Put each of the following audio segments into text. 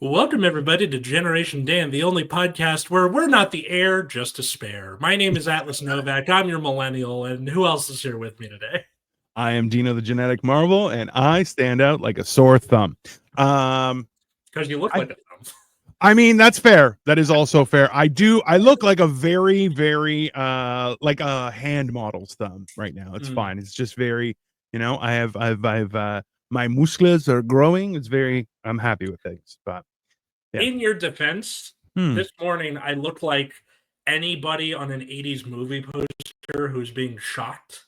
Welcome, everybody, to Generation Dan, the only podcast where we're not the heir, just a spare. My name is Atlas Novack. I'm your millennial, and who else is here with me today? I am Dino, the genetic marvel, and I stand out like a sore thumb. Because you look like a thumb. I mean, that's fair. That is also fair. I look like a very, very, like a hand model's thumb right now. It's fine. It's just very, I've, my muscles are growing. It's very, I'm happy with things, but. Yeah. In your defense, this morning I look like anybody on an 80s movie poster who's being shocked.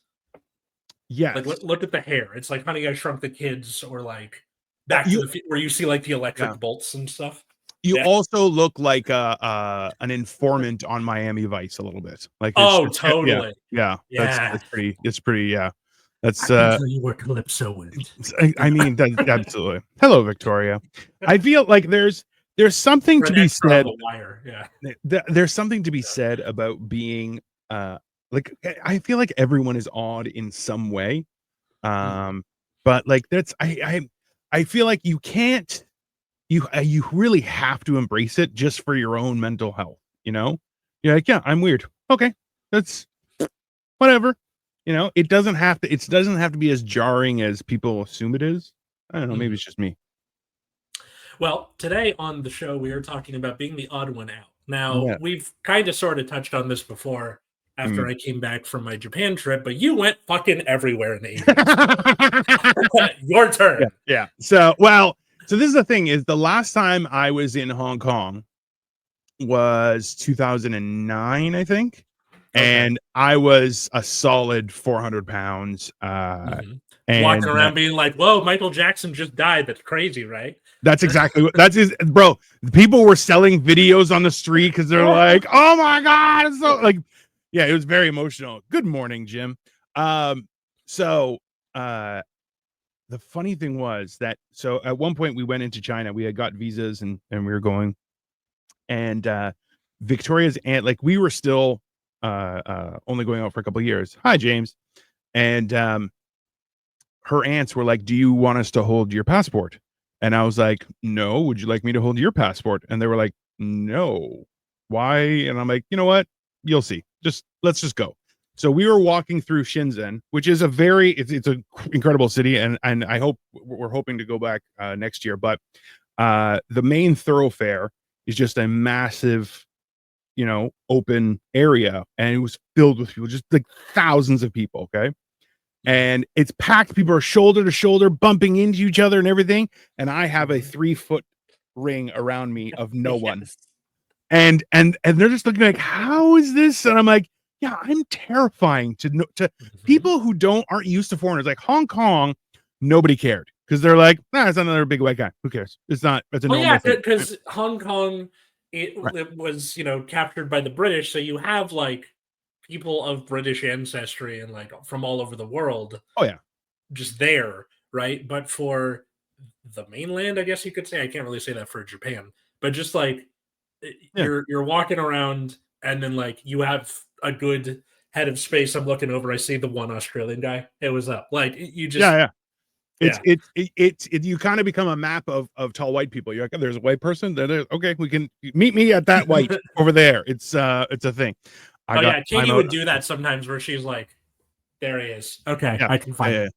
Yes. Like, look at the hair. It's like Honey, I Shrunk the Kids, or like Back to the where you see like the electric bolts and stuff. You also look like an informant on Miami Vice a little bit. Like, totally. Yeah. That's pretty. It's pretty. Yeah. That's you were Calypso wound. I mean, absolutely. Hello, Victoria. I feel like there's something to be said. The wire. Yeah. There's something to be said about being like, I feel like everyone is odd in some way. But like that's I feel like you can't you really have to embrace it just for your own mental health, You're like, yeah, I'm weird. Okay. That's whatever. It doesn't have to be as jarring as people assume it is. I don't know, maybe it's just me. Well, today on the show, we are talking about being the odd one out. Now, we've kind of sort of touched on this before after I came back from my Japan trip, but you went fucking everywhere in the 80s. Your turn. Yeah. So this is the thing, is the last time I was in Hong Kong was 2009, I think. And I was a solid 400 pounds. And walking around being like, whoa, Michael Jackson just died. That's crazy, right? That's exactly what bro. People were selling videos on the street because they're like, oh my God. It's so like, yeah, it was very emotional. Good morning, Jim. So the funny thing was that, so at one point we went into China, we had got visas and we were going, and Victoria's aunt, like we were still only going out for a couple of years. Hi, James. And her aunts were like, do you want us to hold your passport? And I was like, no. Would you like me to hold your passport? And they were like, no. Why? And I'm like, you know what? You'll see. Let's just go. So we were walking through Shenzhen, which is it's an incredible city, and I hope we're hoping to go back next year. But the main thoroughfare is just a massive, open area, and it was filled with people, just like thousands of people. Okay. And it's packed. People are shoulder to shoulder, bumping into each other and everything. And I have a 3-foot ring around me of no one. And they're just looking like, how is this? And I'm like, yeah, I'm terrifying to people who aren't used to foreigners. Like Hong Kong, nobody cared because they're like, it's another big white guy. Who cares? It's a normal thing. Because Hong Kong, it was captured by the British, so you have like people of British ancestry and like from all over the world. Oh yeah, just there, right? But for the mainland, I guess you could say, I can't really say that for Japan, but just like you're walking around and then like you have a good head of space. I'm looking over, I see the one Australian guy. It was up. Like you just It's you kind of become a map of tall white people. You're like, there's a white person there. Okay, we can meet me at that white over there. It's a thing. Katie would do that sometimes where she's like, there he is. Okay, I can find him.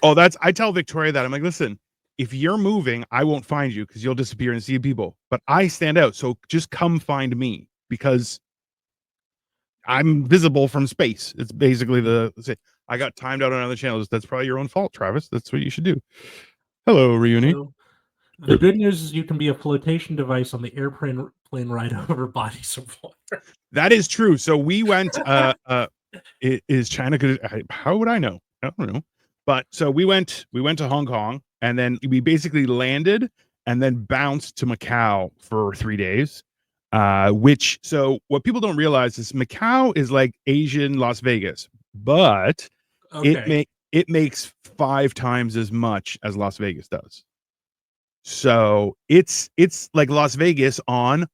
Oh, I tell Victoria that. I'm like, listen, if you're moving, I won't find you because you'll disappear and see people. But I stand out, so just come find me because I'm visible from space. It's basically I got timed out on other channels. That's probably your own fault, Travis. That's what you should do. Hello, Reuni. So, the good news is you can be a flotation device on the airplane ride over bodies of water. That is true. So we went. Is China good? How would I know? I don't know. But so we went to Hong Kong, and then we basically landed and then bounced to Macau for 3 days. So what people don't realize is Macau is like Asian Las Vegas, but it makes 5 times as much as Las Vegas does. So it's like Las Vegas on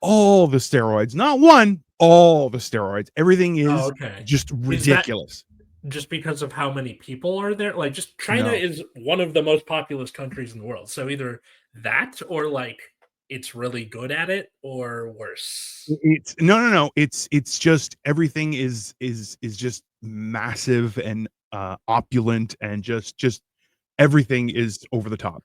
all the steroids, not one, all the steroids. Everything Oh, is okay. just Is that ridiculous. just because of how many people are there? Like, just China No, is one of the most populous countries in the world. So either that or like it's really good at it or worse. it's no. It's just everything is just massive and opulent and just everything is over the top.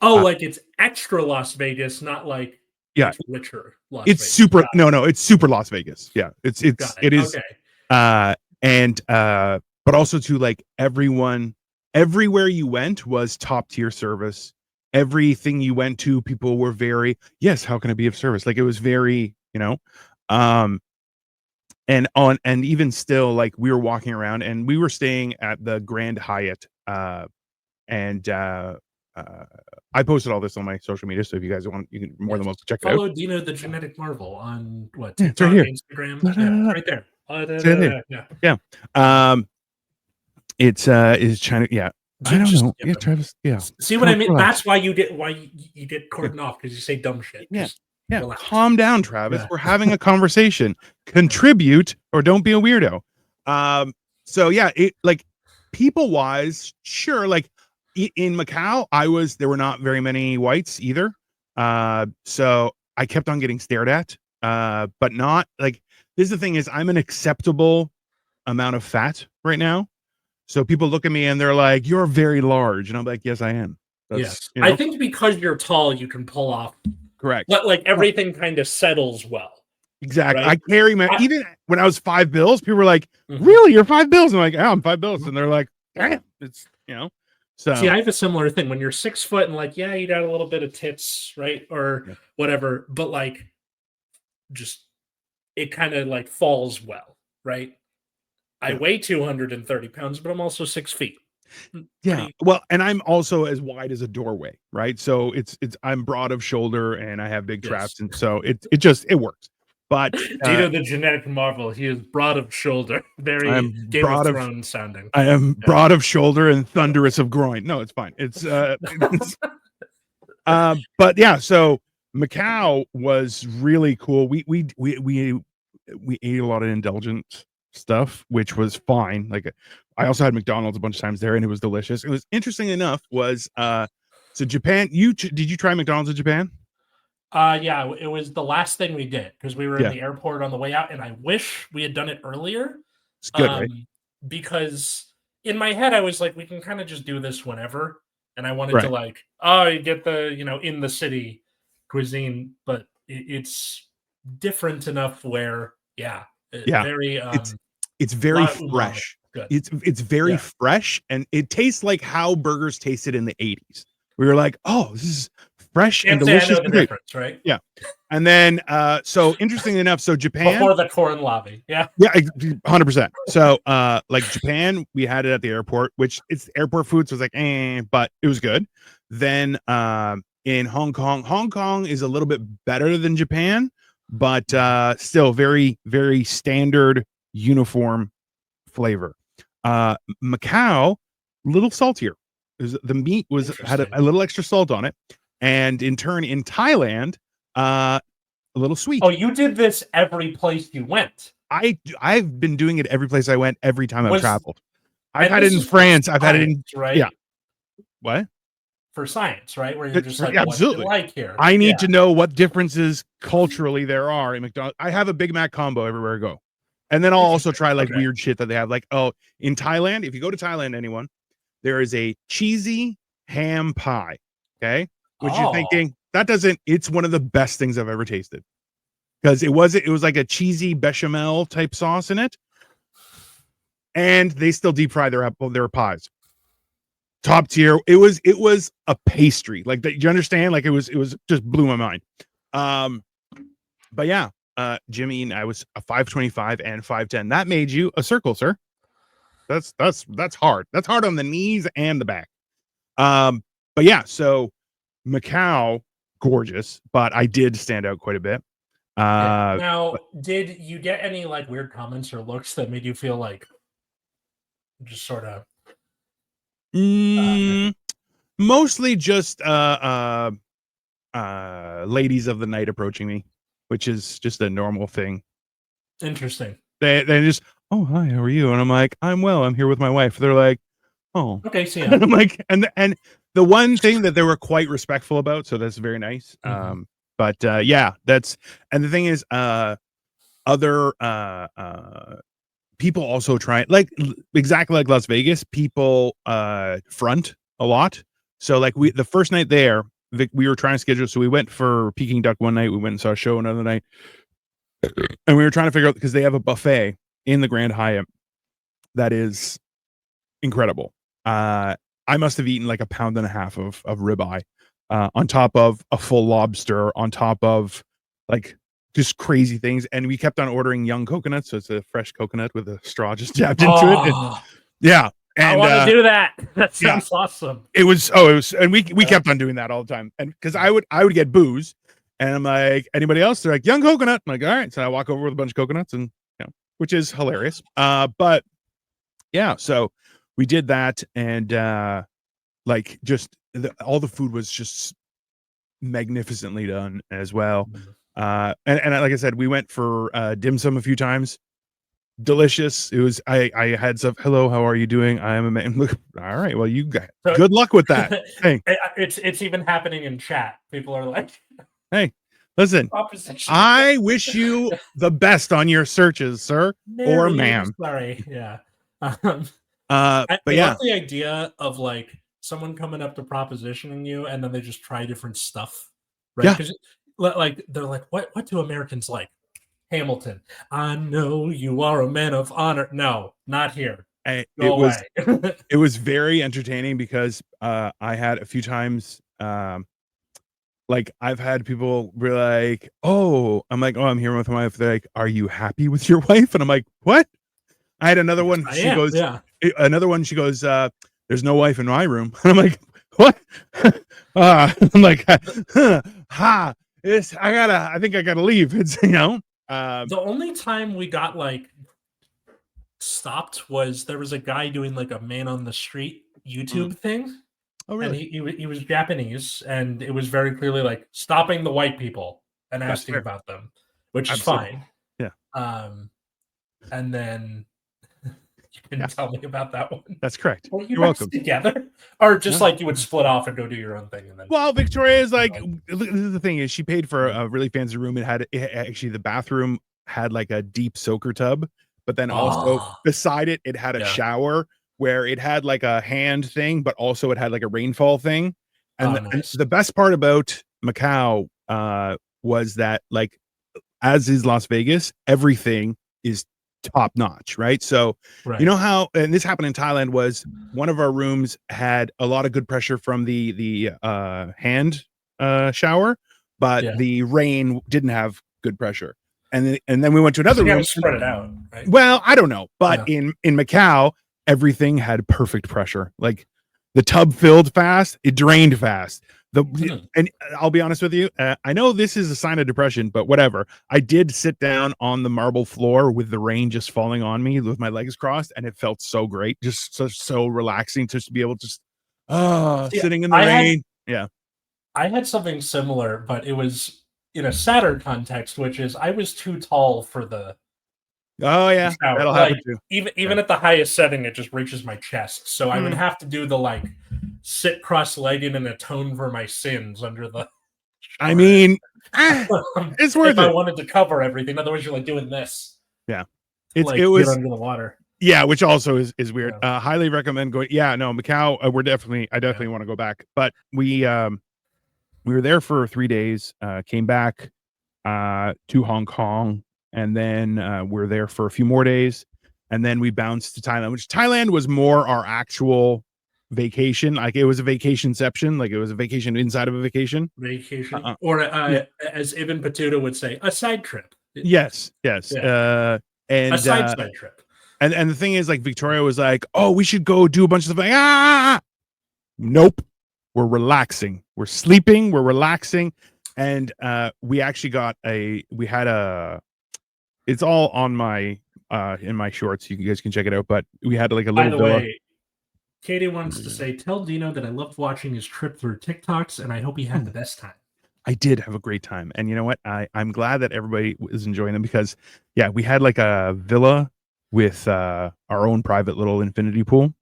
Oh, Uh, like it's extra Las Vegas, not like yeah, it's richer Las it's Vegas. super. No, it's super Las Vegas. Yeah, Got it. it is. Okay. Uh, and but also to like everyone, everywhere you went was top tier service. Everything you went to, people were very, yes, how can I be of service? Like it was very, um, and even still, like we were walking around and we were staying at the Grand Hyatt, and uh, I posted all this on my social media, so if you guys want, you can more Yes. than welcome to check it out. Follow Dino the Genetic Marvel on what, Yeah, it's right TikTok, here. Instagram? Da, da, Yeah, da, it's da. right there. It's right there. Yeah. Yeah. Um, it's is China. Yeah, I don't Just know. skip Yeah, them. Travis. Yeah, See what I mean? relax. That's why you get Yeah, cordoned off because you say dumb shit. yeah, Just yeah. relax. Calm down, Travis. Yeah. We're having a conversation. Contribute or don't be a weirdo. Um. So yeah, it like people wise, sure. Like in Macau, there were not very many whites either. So I kept on getting stared at. But not like this. Is the thing is, I'm an acceptable amount of fat right now. So people look at me and they're like, "You're very large," and I'm like, "Yes, I am." That's Yes. I think because you're tall, you can pull off correct. but like Well, everything kind of settles well, exactly. right? I carry my I, even when I was 5 bills, people were like, Mhm. "Really, you're 5 bills?" I'm like, "Yeah, I'm 5 bills," and they're like, "Damn, it's See, So I have a similar thing. When you're 6 foot and like, yeah, you got a little bit of tits, right? Or yeah, whatever, but like just it kind of like falls well, right? I yeah, weigh 230 pounds, but I'm also 6 feet. yeah. Pretty Well, and I'm also as wide as a doorway, right? So it's I'm broad of shoulder and I have big yes. traps, and so it works. But Dino the genetic marvel. He is broad of shoulder. Very I'm Game of broad of Thrones sounding. I am Yeah. broad of shoulder and thunderous of groin. No, it's fine. But yeah, so Macau was really cool. We ate a lot of indulgent stuff, which was fine. Like I also had McDonald's a bunch of times there, and it was delicious. It was interesting enough. Was so Japan? Did you try McDonald's in Japan? Yeah, it was the last thing we did because we were in Yeah, the airport on the way out, and I wish we had done it earlier. it's good, right? Um, because in my head I was like, we can kind of just do this whenever, and I wanted to Right. like, oh, you get the in the city cuisine, but it's different enough where yeah, Yeah, very it's it's very lot of umami. fresh. Good. It's very Yeah. fresh, and it tastes like how burgers tasted in the 80s. We were like, "Oh, this is fresh and Can't say I delicious know the and great." difference, right? Yeah. And then so interestingly enough, so Japan, Before the corn lobby. Yeah. yeah, 100%. So like Japan, we had it at the airport, which it's airport food, so it's like, but it was good. Then in Hong Kong is a little bit better than Japan, but still very, very standard uniform flavor. Macau, little saltier. The meat had Interesting. a little extra salt on it, and in turn, in Thailand, a little sweet. Oh, you did this every place you went. I've been doing it every place I went, every time I've Was traveled. I've and had it this in is for France. I've had it science, in yeah. right? What? For science, right? Where you're just like, Yeah, what's it absolutely. like here? I need Yeah. to know what differences culturally there are in McDonald's. I have a Big Mac combo everywhere I go. And then I'll also Interesting. try like Okay. weird shit that they have. Like, oh, in Thailand, if you go to Thailand, anyone, there is a cheesy ham pie. Okay. Which you're Oh, thinking, it's one of the best things I've ever tasted. Because it was like a cheesy bechamel type sauce in it. And they still deep fry their pies. Top tier. It was a pastry. Like that, you understand? Like it was just blew my mind. Um, but yeah, Jimmy, I was a 5'25" and 5'10". That made you a circle, sir. That's hard. That's hard on the knees and the back. But yeah, so Macau, gorgeous, but I did stand out quite a bit. yeah. Uh, Now, but, did you get any like weird comments or looks that made you feel like just sort of uh, mm, mostly just ladies of the night approaching me. which is just a normal thing. Interesting. They just, oh hi, how are you? And I'm like, I'm well. I'm here with my wife. They're like, oh, Okay, so and I'm like, and the one thing that they were quite respectful about, so that's very nice. Mm-hmm. But yeah, that's, and the thing is, other people also try, like exactly like Las Vegas, people front a lot. So like the first night there, we were trying to schedule, so we went for Peking Duck one night, we went and saw a show another night, and we were trying to figure out, because they have a buffet in the Grand Hyatt that is incredible. I must have eaten like a pound and a half of ribeye, on top of a full lobster, on top of like just crazy things. And we kept on ordering young coconuts, so it's a fresh coconut with a straw just jabbed into it. And, yeah, I and want to do that. That sounds awesome. it was, and we kept on doing that all the time. And because I would get booze, and I'm like, anybody else? They're like, young coconut. I'm like, all right. So I walk over with a bunch of coconuts, and which is hilarious. But yeah, so we did that, and like just all the food was just magnificently done as well. And like I said, we went for dim sum a few times. Delicious. It was, I had stuff. Hello, how are you doing? I am a man. Look, all right, well, you got good luck with that. Hey, it's even happening in chat. People are like, hey, listen, I wish you the best on your searches, sir or ma'am. Sorry. Yeah. But I yeah, love the idea of like someone coming up to propositioning you, and then they just try different stuff, right? Yeah. Because like they're like, what do Americans like? Hamilton. I know you are a man of honor. No, not here. Go away. It was very entertaining, because I had a few times, like I've had people be like, oh, I'm like, oh, I'm here with my wife. They're like, are you happy with your wife? And I'm like, what? I had another one. She goes, there's no wife in my room. And I'm like, what? I'm like, I think I gotta leave. It's, the only time we got like stopped was there was a guy doing like a man on the street YouTube thing. Oh, really? And he was Japanese, and it was very clearly like stopping the white people and asking about them, which is fine. Yeah. And then you can tell me about that one. That's correct. You're welcome. Together, or just like you would split off and go do your own thing, and then. Well, Victoria is like, the thing is, she paid for a really fancy room. It actually, the bathroom had like a deep soaker tub, but then also beside it, it had a shower where it had like a hand thing, but also it had like a rainfall thing. And, and the best part about Macau was that, like, as is Las Vegas, everything is top notch, right? So you know how, and this happened in Thailand, was one of our rooms had a lot of good pressure from the hand shower, but the rain didn't have good pressure. And then we went to another room. Spread it out, right? Well, I don't know, but in Macau, everything had perfect pressure. Like the tub filled fast, it drained fast. And I'll be honest with you, I know this is a sign of depression, but whatever. I did sit down on the marble floor with the rain just falling on me with my legs crossed, and it felt so great, just so relaxing just to be able to just sitting in the rain. I had something similar, but it was in a sadder context, which is I was too tall for the. Oh yeah, that'll happen too. Even at the highest setting, it just reaches my chest. So I would have to do the like sit cross-legged and atone for my sins under the. I mean, it's worth it. I wanted to cover everything, otherwise you're like doing this. Yeah, it was under the water. Yeah, which also is weird. Highly recommend going. Yeah, no, Macau. I definitely want to go back. But we were there for 3 days. Came back to Hong Kong. And then we're there for a few more days, and then we bounced to Thailand, which Thailand was more our actual vacation. Like it was a vacationception, like it was a vacation inside of a vacation. Or as Ibn Battuta would say, a side trip. Yes. And a side trip. And the thing is, like, Victoria was like, "Oh, we should go do a bunch of stuff." Like, nope, we're relaxing, we're sleeping, we're relaxing, and we actually it's all on my in my shorts. You guys can check it out. But we had like a little. By the way, Katie wants to say, tell Dino that I loved watching his trip through TikToks, and I hope he had the best time. I did have a great time. And you know what? I'm glad that everybody was enjoying them because, yeah, we had like a villa with our own private little infinity pool.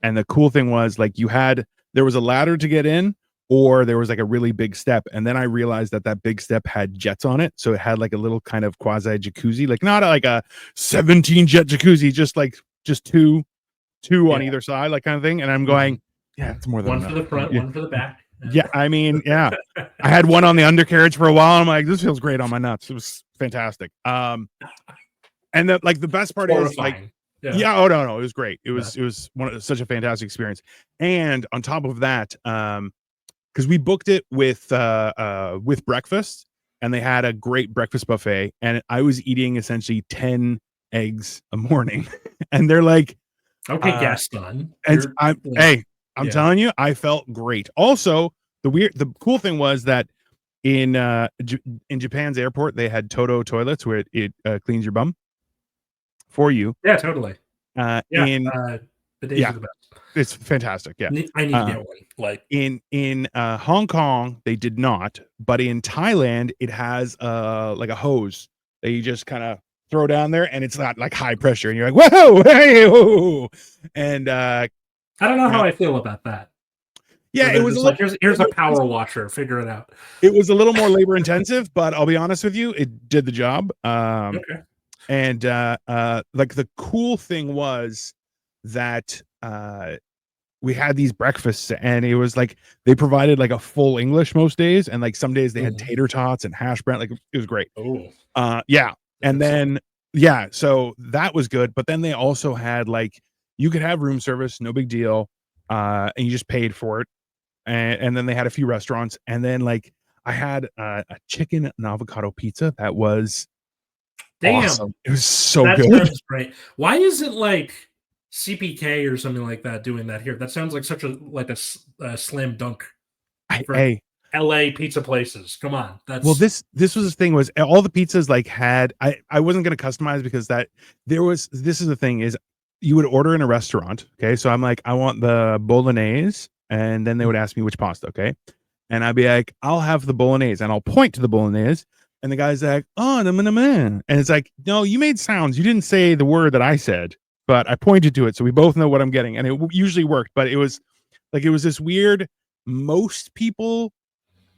And the cool thing was like there was a ladder to get in, or there was like a really big step. And then I realized that that big step had jets on it. So it had like a little kind of quasi jacuzzi, like not like a 17 jet jacuzzi, just two on Yeah. either side, like kind of thing. And I'm going, yeah, it's more than One for enough. the front, Yeah. one for the back. Yeah, I mean, yeah. I had one on the undercarriage for a while. I'm like, this feels great on my nuts. It was fantastic. And the best part is like, Horrifying. Yeah. yeah, oh no, it was great. It Yeah. was such a fantastic experience. And on top of that, because we booked it with breakfast, and they had a great breakfast buffet, and I was eating essentially 10 eggs a morning, and they're like, Okay, Gaston. and Yeah. I'm telling you, I felt great. Also, the cool thing was that in Japan's airport, they had Toto toilets where it cleans your bum for you. Yeah, totally. Yeah, In the days yeah, are the best. it's fantastic. Yeah, I need to get one. Like in Hong Kong, they did not, but in Thailand, it has like a hose that you just kind of throw down there, and it's not like high pressure, and you're like, whoa, hey, whoa. And I don't know how I feel about that. Yeah, it was like here's a power washer. Figure it out. It was a little more labor intensive, but I'll be honest with you, it did the job. Okay. And like the cool thing was that we had these breakfasts, and it was like they provided like a full English most days, and like some days they had tater tots and hash brown. Like it was great. Yeah. And then so that was good. But then they also had like you could have room service, no big deal, and you just paid for it. And then they had a few restaurants, and then like I had a chicken and avocado pizza that was awesome. It was so that good. Sounds great. Why isn't like CPK or something like that doing that here? That sounds like such a slam dunk. Hey, LA pizza places. Come on. Well, this was the thing was all the pizzas like had I wasn't gonna customize because this is the thing is you would order in a restaurant. Okay. So I'm like, I want the bolognese, and then they would ask me which pasta, okay? And I'd be like, I'll have the bolognese, and I'll point to the bolognese, and the guy's like, oh, and it's like, no, you made sounds. You didn't say the word that I said, but I pointed to it, so we both know what I'm getting. And it usually worked, but it was this weird. Most people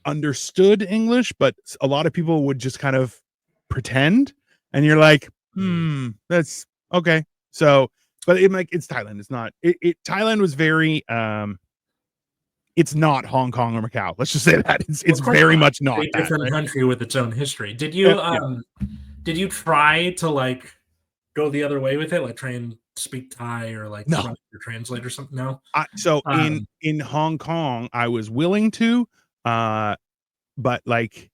understood English, but a lot of people would just kind of pretend, and you're like, that's okay. So, but it's Thailand. It's not. Thailand was very. It's not Hong Kong or Macau. Let's just say that it's very much not a different country with its own history. Did you try to like go the other way with it, like try and speak Thai or like no translate or something? No. So in Hong Kong, I was willing to, but like,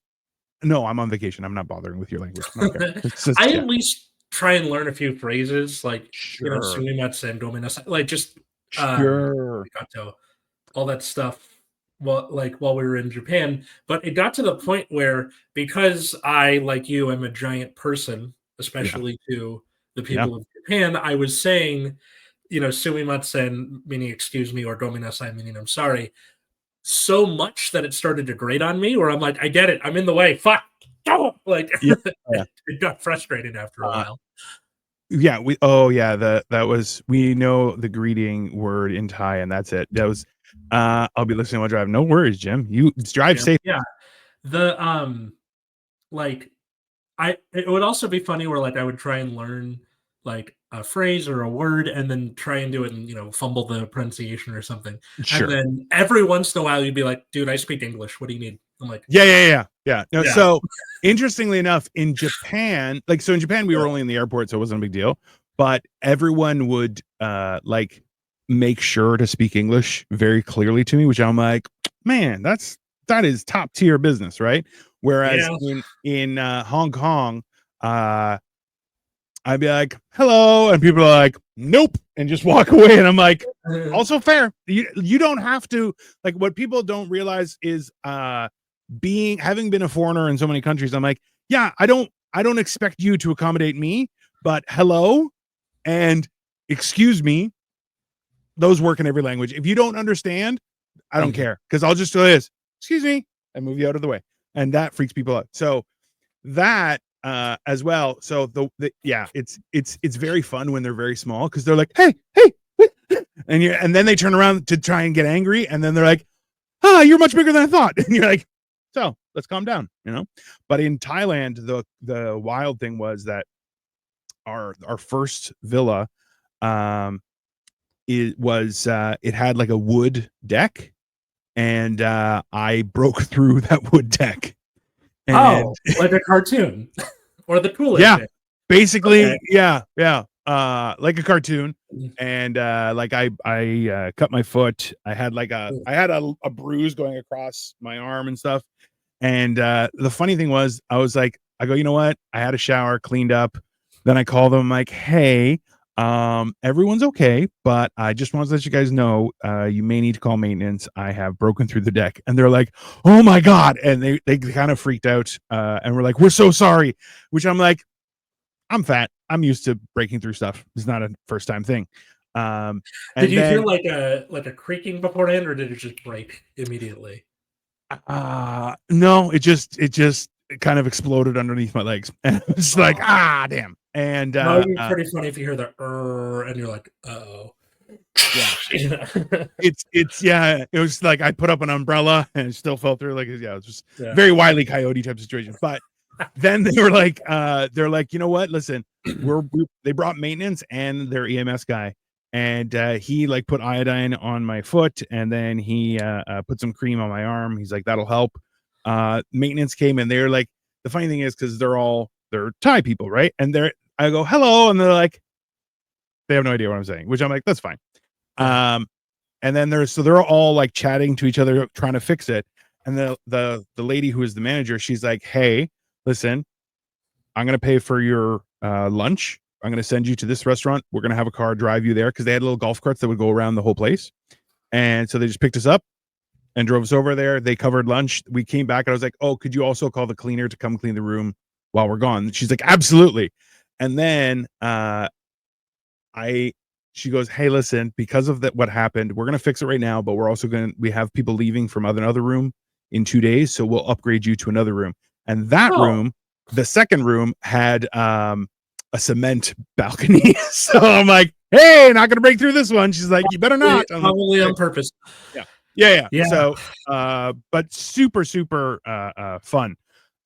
no, I'm on vacation. I'm not bothering with your language. Okay. I at least try and learn a few phrases, like sumimatsu and gomenasai, like just all that stuff. Well, like while we were in Japan, but it got to the point where because I, like you, am a giant person, especially to the people of Japan, I was saying, sumimatsu meaning excuse me, or gomenasai meaning I'm sorry, so much that it started to grate on me where I'm like, I get it. I'm in the way. Fuck. Like it got frustrating after a while. Yeah, we know the greeting word in Thai, and that's it. That was I'll be listening while driving. No worries, Jim. You drive safe. Yeah. The like it would also be funny where like I would try and learn like a phrase or a word and then try and do it and fumble the pronunciation or something. Sure. And then every once in a while you'd be like, dude, I speak English. What do you need? I'm like, yeah. No, so interestingly enough, in Japan, we were only in the airport, so it wasn't a big deal. But everyone would like make sure to speak English very clearly to me, which I'm like, man, that is top tier business, right? Whereas in Hong Kong, I'd be like, hello, and people are like, nope, and just walk away. And I'm like, also fair. You don't have to, like, what people don't realize is having been a foreigner in so many countries, I'm like, yeah, I don't expect you to accommodate me, but hello and excuse me, those work in every language. If you don't understand, I don't care, because I'll just do this. Excuse me, and move you out of the way. And that freaks people out. So that as well. So yeah, it's very fun when they're very small because they're like, hey, and then they turn around to try and get angry, and then they're like, you're much bigger than I thought. And you're like, so let's calm down, But in Thailand, the wild thing was that our first villa, it had like a wood deck, and I broke through that wood deck. And like a cartoon or the Kool-Aid yeah, thing. basically, okay. yeah, like a cartoon. And like I cut my foot. I had like a bruise going across my arm and stuff. And the funny thing was, I go, you know what? I had a shower, cleaned up. Then I called them like, hey, everyone's okay, but I just want to let you guys know, you may need to call maintenance. I have broken through the deck. And they're like, oh my God. And they kind of freaked out. And we're like, we're so sorry, which I'm like, I'm fat. I'm used to breaking through stuff. It's not a first time thing. Did you hear like a creaking beforehand, or did it just break immediately? No, it just kind of exploded underneath my legs. And it's like, damn. And no, it'd be pretty funny if you hear the and you're like, uh-oh. Yeah. It was like I put up an umbrella and it still fell through. Like, yeah, it was just very Wile E. Coyote type situation. But then they were like, they're like, you know what? Listen, they brought maintenance and their EMS guy, and he like put iodine on my foot, and then he put some cream on my arm. He's like, that'll help. Maintenance came, and they're like, the funny thing is, because they're Thai people, right? And I go, hello, and they're like, they have no idea what I'm saying, which I'm like, that's fine. And then they're all like chatting to each other, trying to fix it. And the lady who is the manager, she's like, hey, listen, I'm going to pay for your lunch. I'm going to send you to this restaurant. We're going to have a car drive you there, because they had little golf carts that would go around the whole place. And so they just picked us up and drove us over there. They covered lunch. We came back and I was like, oh, could you also call the cleaner to come clean the room while we're gone? She's like, absolutely. And then she goes, hey, listen, because of what happened, we're going to fix it right now, but we're also we have people leaving from another room in 2 days. So we'll upgrade you to another room. And that room, the second room, had a cement balcony. So I'm like, hey, not going to break through this one. She's like, you better not. Probably on purpose. Yeah. So, but super, super fun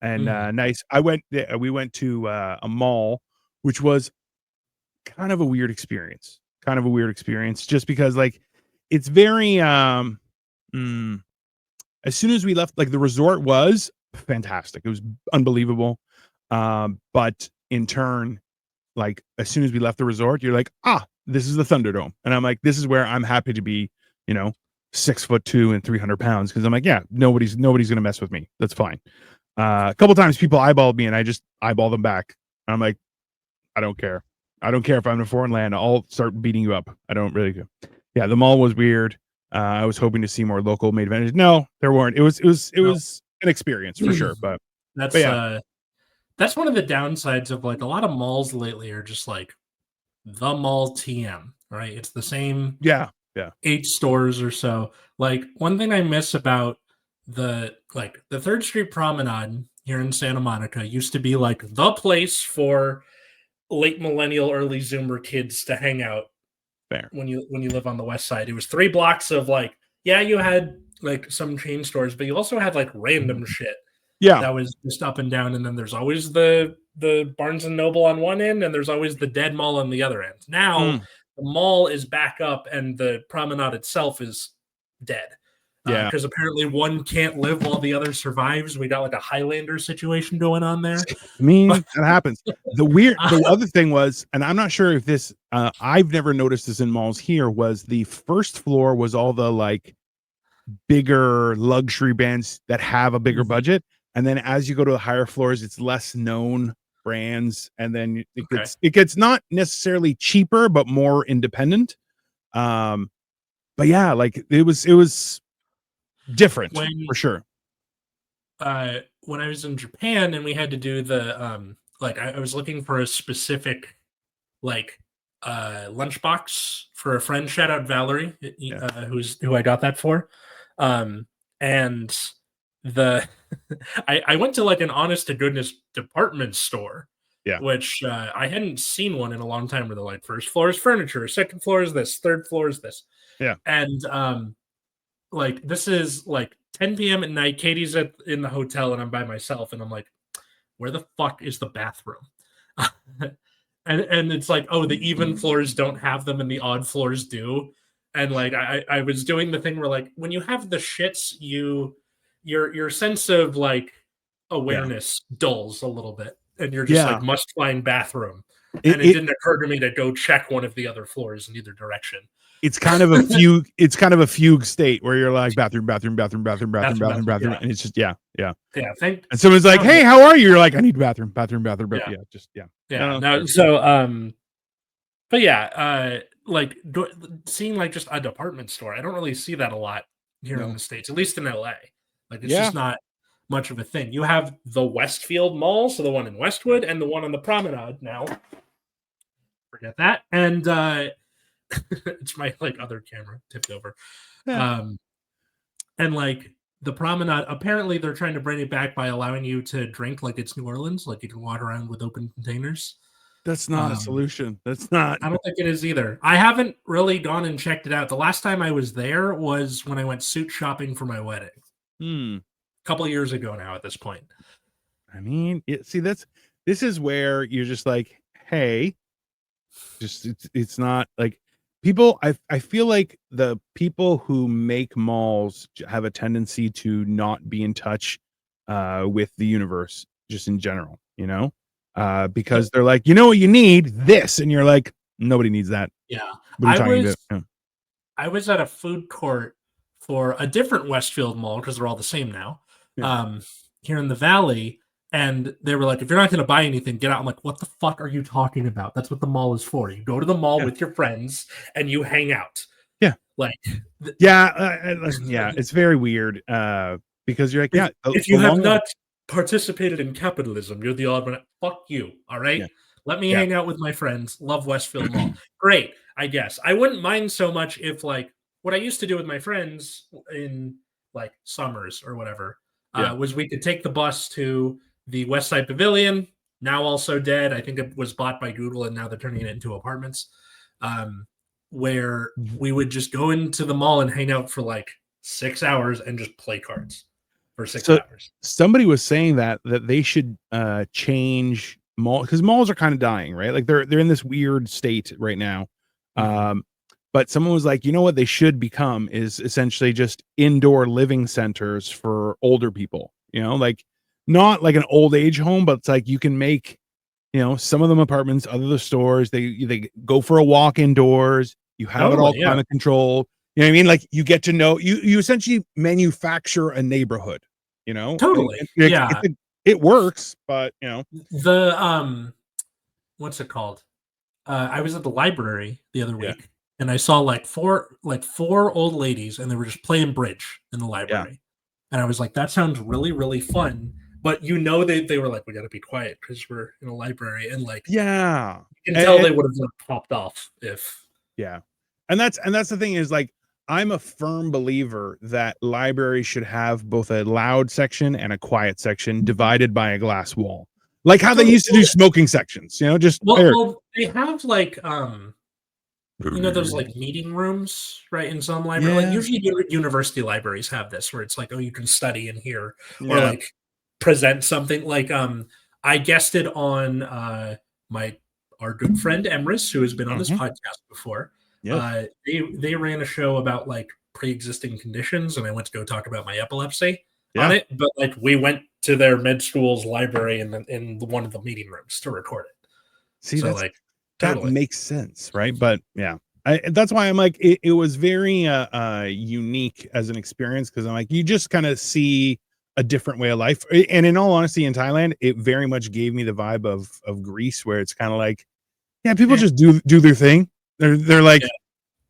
and nice. We went to a mall, which was kind of a weird experience. Just because like it's very as soon as we left, like the resort was fantastic. It was unbelievable. But in turn, like as soon as we left the resort, you're like, this is the Thunderdome. And I'm like, this is where I'm happy to be, 6'2" and 300 pounds. Cause I'm like, yeah, nobody's gonna mess with me. That's fine. A couple times people eyeballed me and I just eyeball them back. And I'm like, I don't care. I don't care if I'm in a foreign land. I'll start beating you up. I don't really care. Yeah, the mall was weird. I was hoping to see more local made vendors. No, there weren't. It was an experience for sure. But that's one of the downsides of like a lot of malls lately are just like the mall TM, right? It's the same 8 stores or so. Like one thing I miss about the 3rd Street Promenade here in Santa Monica used to be like the place for late millennial, early Zoomer kids to hang out. Fair. When you live on the west side. It was 3 blocks of like, you had like some chain stores, but you also had like random shit. Yeah. That was just up and down. And then there's always the Barnes and Noble on one end, and there's always the dead mall on the other end. Now the mall is back up and the promenade itself is dead. Because apparently one can't live while the other survives. We got like a Highlander situation going on there. I mean, that happens. The other thing was, and I'm not sure if this, I've never noticed this in malls here, was the first floor was all the like bigger luxury brands that have a bigger budget. And then as you go to the higher floors, it's less known brands. And then it gets not necessarily cheaper, but more independent. But yeah, like it was different for sure. When I was in Japan and we had to do the I was looking for a specific lunchbox for a friend. Shout out Valerie, who I got that for. And the I went to like an honest to goodness department store, Yeah. which I hadn't seen one in a long time. Where they're like, first floor is furniture, second floor is this, third floor is this, Yeah. and like this is like 10 p.m. at night. Katie's in the hotel, and I'm by myself, and I'm like, where the fuck is the bathroom? And it's like, oh, the even floors don't have them, and the odd floors do. And like I was doing the thing where like when you have the shits, your sense of like Yeah. awareness dulls a little bit, and you're just Yeah. like must find bathroom. It, And it it didn't occur to me to go check one of the other floors in either direction. it's kind of a fugue. It's kind of a fugue state where you're like bathroom, bathroom, bathroom, bathroom, bathroom, bathroom, bathroom, Yeah, and it's just yeah. yeah. And someone's like, "Hey, how are you?" You're like, "I need bathroom, bathroom, bathroom." Yeah, yeah. No, No, so but yeah, like seeing like just a department store, I don't really see that a lot here in no. the States, at least in LA. Like it's Yeah, just not much of a thing. You have the Westfield Mall, so the one in Westwood, and the one on the Promenade now. Forget that. And it's my like other camera tipped over. yeah. Um, and like the Promenade, apparently they're trying to bring it back by allowing you to drink like it's New Orleans, like you can walk around with open containers. That's not a Um, solution. That's not. I don't think it is either. I haven't really gone and checked it out. The last time I was there was when I went suit shopping for my wedding. Hmm. A couple of years ago now at this point. I mean, see, this is where you're just like, hey, just it's not like people. I feel like the people who make malls have a tendency to not be in touch with the universe just in general, because they're like, you know what you need this, and you're like, nobody needs that. Yeah. What are you I talking was about? Yeah. I was at a food court for a different Westfield mall because they're all the same now. Yeah. Here in the valley, and they were like, if you're not going to buy anything, get out. I'm like, what the fuck are you talking about? That's what the mall is for. You go to the mall Yeah. with your friends and you hang out. Yeah. Like, yeah, it's very weird because you're like, if you have not participated in capitalism, you're the odd one. Fuck you. All right. Yeah. Let me Yeah. hang out with my friends. Love Westfield Mall. Great. I guess I wouldn't mind so much if like what I used to do with my friends in like summers or whatever was we could take the bus to the West Side Pavilion, now also dead. I think it was bought by Google and now they're turning it into apartments. Where we would just go into the mall and hang out for like 6 hours and just play cards for 6 hours. Somebody was saying that they should change mall because malls are kind of dying, right? Like they're in this weird state right now. But someone was like, you know what they should become is essentially just indoor living centers for older people, like not like an old age home, but it's like you can make, some of them apartments, other the stores, they go for a walk indoors, you have it all climate controlled. You know what I mean? Like you get to know you essentially manufacture a neighborhood, Totally. It works, but the what's it called? I was at the library the other week and I saw like four old ladies and they were just playing bridge in the library. And I was like, that sounds really, really fun. But they were like, we gotta be quiet because we're in a library. And like you can tell they would have popped off if and that's the thing is like I'm a firm believer that libraries should have both a loud section and a quiet section divided by a glass wall. Like how they used to do smoking sections, just well, they have like those like meeting rooms, right? In some library, like usually university libraries have this where it's like, oh, you can study in here or like present something. Like I guested on our good friend Emrys, who has been on this podcast before. They ran a show about like pre-existing conditions, and I went to go talk about my epilepsy on it. But like we went to their med school's library in one of the meeting rooms to record it. See, so like that makes sense, right? But that's why I'm like it was very unique as an experience because I'm like you just kind of see a different way of life. And in all honesty, in Thailand, it very much gave me the vibe of Greece, where it's kind of like people just do their thing. They're like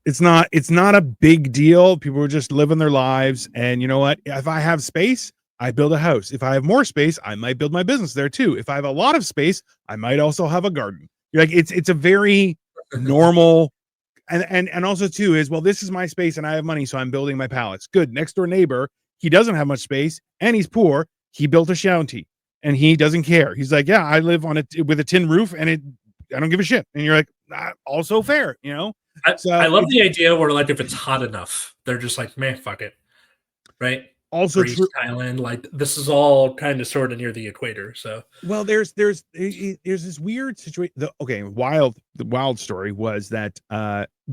it's not a big deal. People are just living their lives, and you know what? If I have space, I build a house. If I have more space, I might build my business there too. If I have a lot of space, I might also have a garden. You're like it's a very normal and also too is well, this is my space and I have money, so I'm building my pallets. Good. Next door neighbor, he doesn't have much space and he's poor. He built a shanty and he doesn't care. He's like, yeah, I live on it with a tin roof and I don't give a shit. And you're like, also fair, you know? I So love it's the idea where like if it's hot enough, they're just like, man, fuck it, right? also Greece, true. Thailand, like this is all kind of sort of near the equator. So Well, there's this weird situation. The wild story was that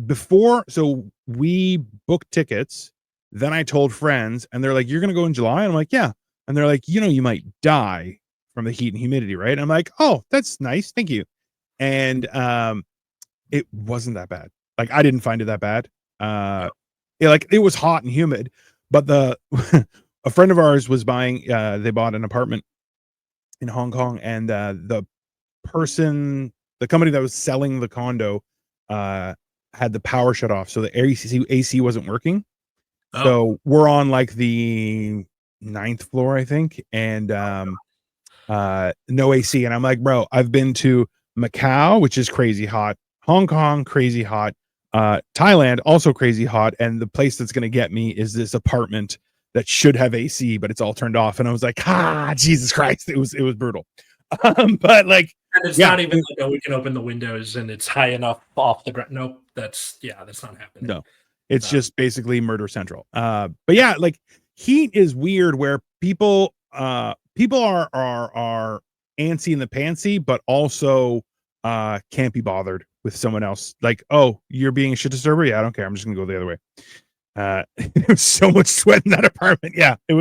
before, so we booked tickets. Then I told friends, and they're like, "You're gonna go in July?" And I'm like, "Yeah." And they're like, "You might die from the heat and humidity, right?" And I'm like, "Oh, that's nice, thank you." And it wasn't that bad. Like I didn't find it that bad. no. Yeah, like it was hot and humid, but the a friend of ours was buying. They bought an apartment in Hong Kong, and the company that was selling the condo, uh, had the power shut off, so the AC wasn't working. Oh, So we're on like the ninth floor, I think, and no AC. And I'm like, bro, I've been to Macau, which is crazy hot, Hong Kong, crazy hot, Thailand, also crazy hot, and the place that's gonna get me is this apartment that should have AC, but it's all turned off. And I was like, Jesus Christ, it was brutal. But like, and it's yeah, not even like, oh, we can open the windows and it's high enough off the ground. Nope, that's not happening. no, it's Um, just basically murder central. But yeah, like heat is weird where people are antsy in the pantsy, but also can't be bothered with someone else. Like, oh, you're being a shit disturber? Yeah, I don't care. I'm just gonna go the other way. There was so much sweat in that apartment. Yeah, we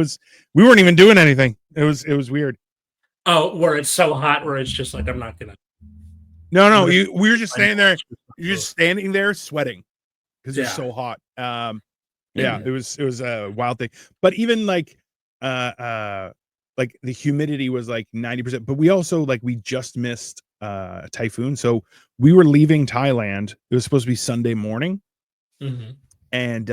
weren't even doing anything. It was weird. oh, where it's so hot where it's just like No, I'm no, gonna we were just find standing there. You're out. just standing there sweating because it's Yeah. so hot. Yeah, it was a wild thing. But even like the humidity was like 90%. But we also like we just missed a typhoon. So we were leaving Thailand. It was supposed to be Sunday morning. Mhm. And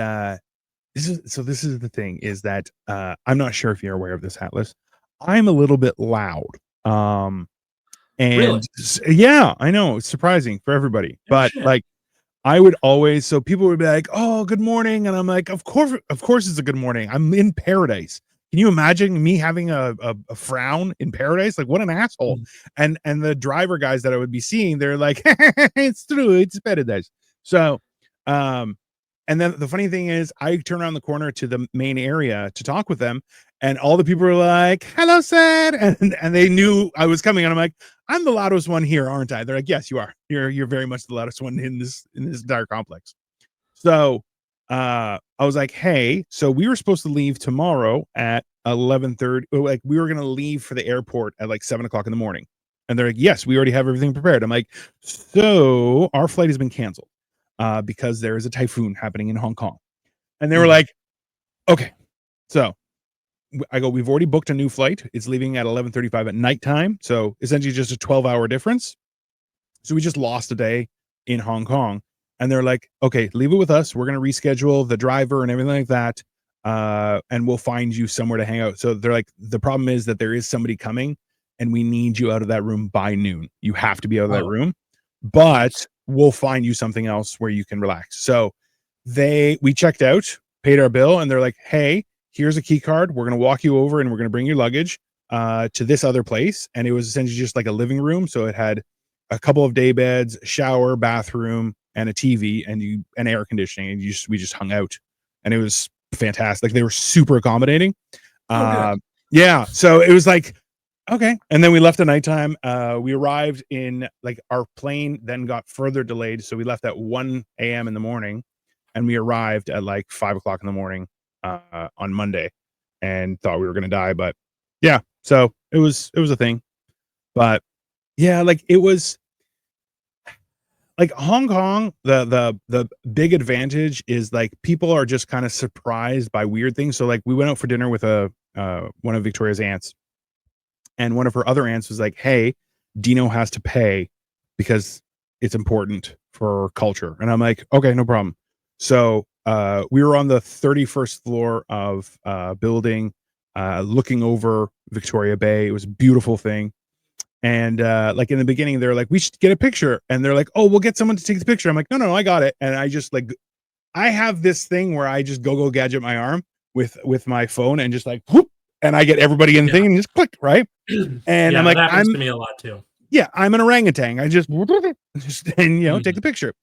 this is the thing is that I'm not sure if you're aware of this, Atlas. I'm a little bit loud. Um Really? and yeah, I know it's surprising for everybody. Oh, But shit. like I would always, so people would be like, "Oh, good morning," and I'm like, of course, it's a good morning. I'm in paradise. Can you imagine me having a frown in paradise? Like, what an asshole! Mhm. And the driver guys that I would be seeing, they're like, "It's true, it's paradise." So, um, and then the funny thing is, I turn around the corner to the main area to talk with them, and all the people were like, "Hello, sir," and they knew I was coming, and I'm like, I'm the loudest one here, aren't I? They're like, yes, you are. You're very much the loudest one in this entire complex. So I was like, hey, so we were supposed to leave tomorrow at 11:30. Like we were gonna leave for the airport at like 7 o'clock in the morning. And they're like, yes, we already have everything prepared. I'm like, so our flight has been canceled because there is a typhoon happening in Hong Kong. And they were Mhm. like, okay. So I go, we've already booked a new flight. It's leaving at 11:35 at nighttime. So essentially just a 12-hour difference. So we just lost a day in Hong Kong. And they're like, okay, leave it with us. We're going to reschedule the driver and everything like that. And we'll find you somewhere to hang out. So they're like, the problem is that there is somebody coming and we need you out of that room by noon. You have to be out of that Oh, room, nice. but we'll find you something else where you can relax. So we checked out, paid our bill, and they're like, hey, here's a key card. We're going to walk you over and we're going to bring your luggage to this other place. And it was essentially just like a living room. So it had a couple of day beds, shower, bathroom, and a TV and air conditioning. And we just hung out, and it was fantastic. Like they were super accommodating. Oh, good. Yeah. So it was like, okay. And then we left at nighttime. We arrived in like our plane then got further delayed. So we left at 1 a.m. in the morning and we arrived at like 5 o'clock in the morning on Monday and thought we were gonna die. But yeah, so it was a thing. But yeah, like it was like Hong Kong, the big advantage is like people are just kind of surprised by weird things. So like we went out for dinner with a one of Victoria's aunts, and one of her other aunts was like, "Hey, Dino has to pay because it's important for culture." And I'm like, "Okay, no problem." So we were on the 31st floor of building, looking over Victoria Bay. It was a beautiful thing. And like in the beginning, they're like, we should get a picture. And they're like, oh, we'll get someone to take the picture. I'm like, no, I got it. And I just like, I have this thing where I just go gadget my arm. with my phone and just like whoop, and I get everybody in the Yeah. thing and just click, right? And I'm Yeah, like, that happens to me a lot too. yeah, I'm an orangutan. I just and take Mhm. the picture.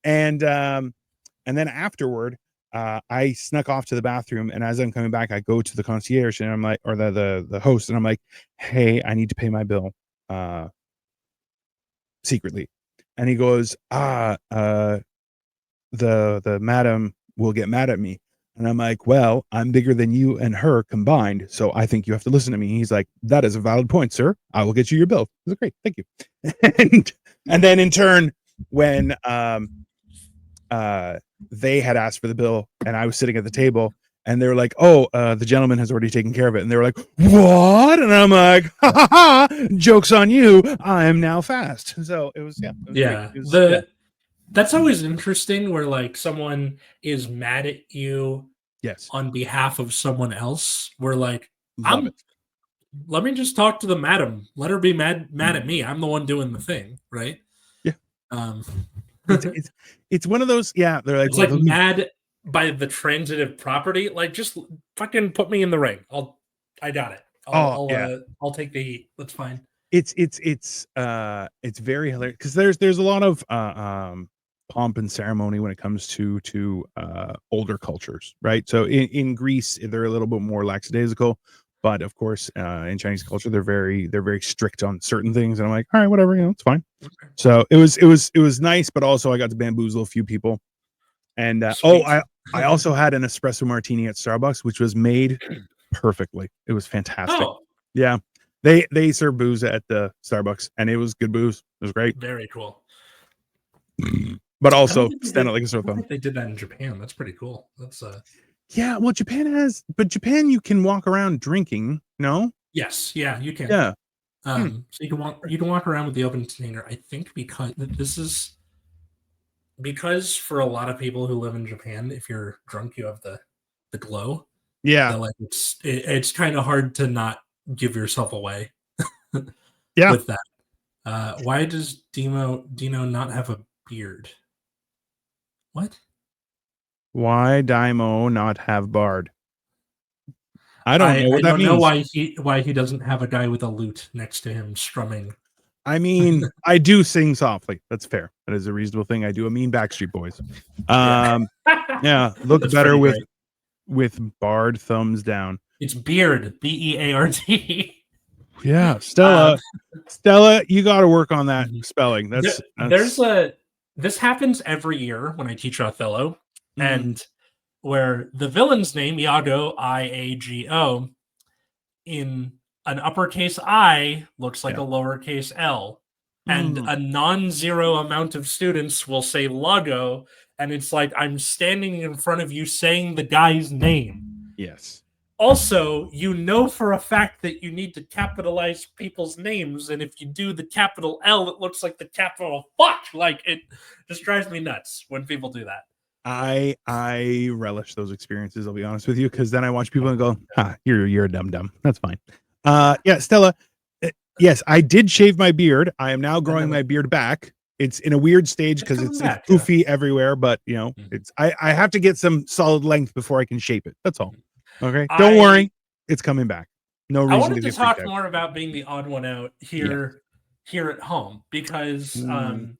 And then afterward, I snuck off to the bathroom, and as I'm coming back, I go to the concierge and I'm like, or the host, and I'm like, "Hey, I need to pay my bill secretly." And he goes, the madam will get mad at me." And I'm like, "Well, I'm bigger than you and her combined, so I think you have to listen to me." He's like, "That is a valid point, sir. I will get you your bill." I was like, "Great, thank you." and and then in turn, when they had asked for the bill and I was sitting at the table and they were like, "Oh, the gentleman has already taken care of it." And they were like, "What?" And I'm like, "Ha ha ha! Joke's on you. I am now fast." So it was, it was great. Yeah. It was, That's always interesting where like someone is mad at you yes, on behalf of someone else. Where like love I'm it. let me just talk to the madam. Let her be mad at me. I'm the one doing the thing, right? Yeah, Um it's it's it's one of those. Yeah, they're like, it's "Well, like mad by the transitive property. Like just fucking put me in the ring. I got it. oh yeah." I'll take the heat. That's fine. It's very hilarious because there's a lot of pomp and ceremony when it comes to older cultures, right? So in Greece they're a little bit more lackadaisical, but of course in Chinese culture they're very strict on certain things, and I'm like, all right, whatever, it's fine. Okay. So it was nice, but also I got to bamboozle a few people, and Sweet. I also had an espresso martini at Starbucks, which was made perfectly. It was fantastic. Oh, Yeah. They serve booze at the Starbucks, and it was good booze. It was great. very cool. But I don't also think they stand did. out like a sore I don't thumb. think they did that in Japan. That's pretty cool. That's Yeah, well, Japan you can walk around drinking, no? yes, yeah, you can. Yeah. Hmm. So you can walk around with the open container. I think this is because for a lot of people who live in Japan, if you're drunk, you have the glow. Yeah. That like it's kind of hard to not give yourself away Yeah. with that. Why does Dino not have a beard? What? Why Daimo not have Bard? I don't know I what that don't know means. why he doesn't have a guy with a lute next to him strumming. I mean, I do sing softly. That's fair. That is a reasonable thing. I do a mean Backstreet Boys. Yeah, Um, yeah, look that's better pretty with great. Bard thumbs down. It's Beard, Beard. Yeah, um, Stella, you got to work on that mhm. spelling. There's That's a this happens every year when I teach Othello, mm, and where the villain's name Iago Iago in an uppercase I looks like yeah. a lowercase L, and Mm, a non-zero amount of students will say Lago, and it's like I'm standing in front of you saying the guy's name. yes. Also, you know for a fact that you need to capitalize people's names, and if you do the capital L, it looks like the capital fuck. Like it just drives me nuts when people do that. I relish those experiences, I'll be honest with you, because then I watch people and go, you're a dumb dumb. That's fine. Yeah, Stella. Yes, I did shave my beard. I am now And growing then my beard back. It's in a weird stage it's because coming it's back. Yeah. poofy everywhere, but Mhm. it's I have to get some solid length before I can shape it. That's all. Mhm. Okay. Don't I worry. It's coming back. No I reason to wanted to get freaked talk out. more about being the odd one out Yeah. here at home because Mm,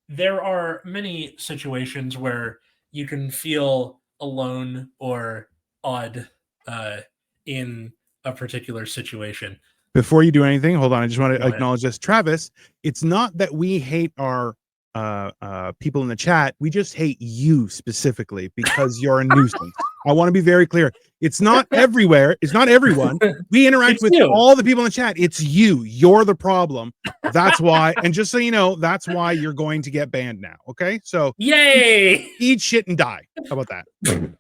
there are many situations where you can feel alone or odd uh, in a particular situation. Before you do anything, hold on. I just want to Go ahead. acknowledge this. Travis, it's not that we hate our people in the chat. We just hate you specifically because you're a nuisance. I want to be very clear. It's not everywhere. It's not everyone. We interact It's with you. all the people in the chat. It's you. You're the problem. That's why. And just so you know, that's why you're going to get banned now. Okay. So Yay! eat shit and die. How about that?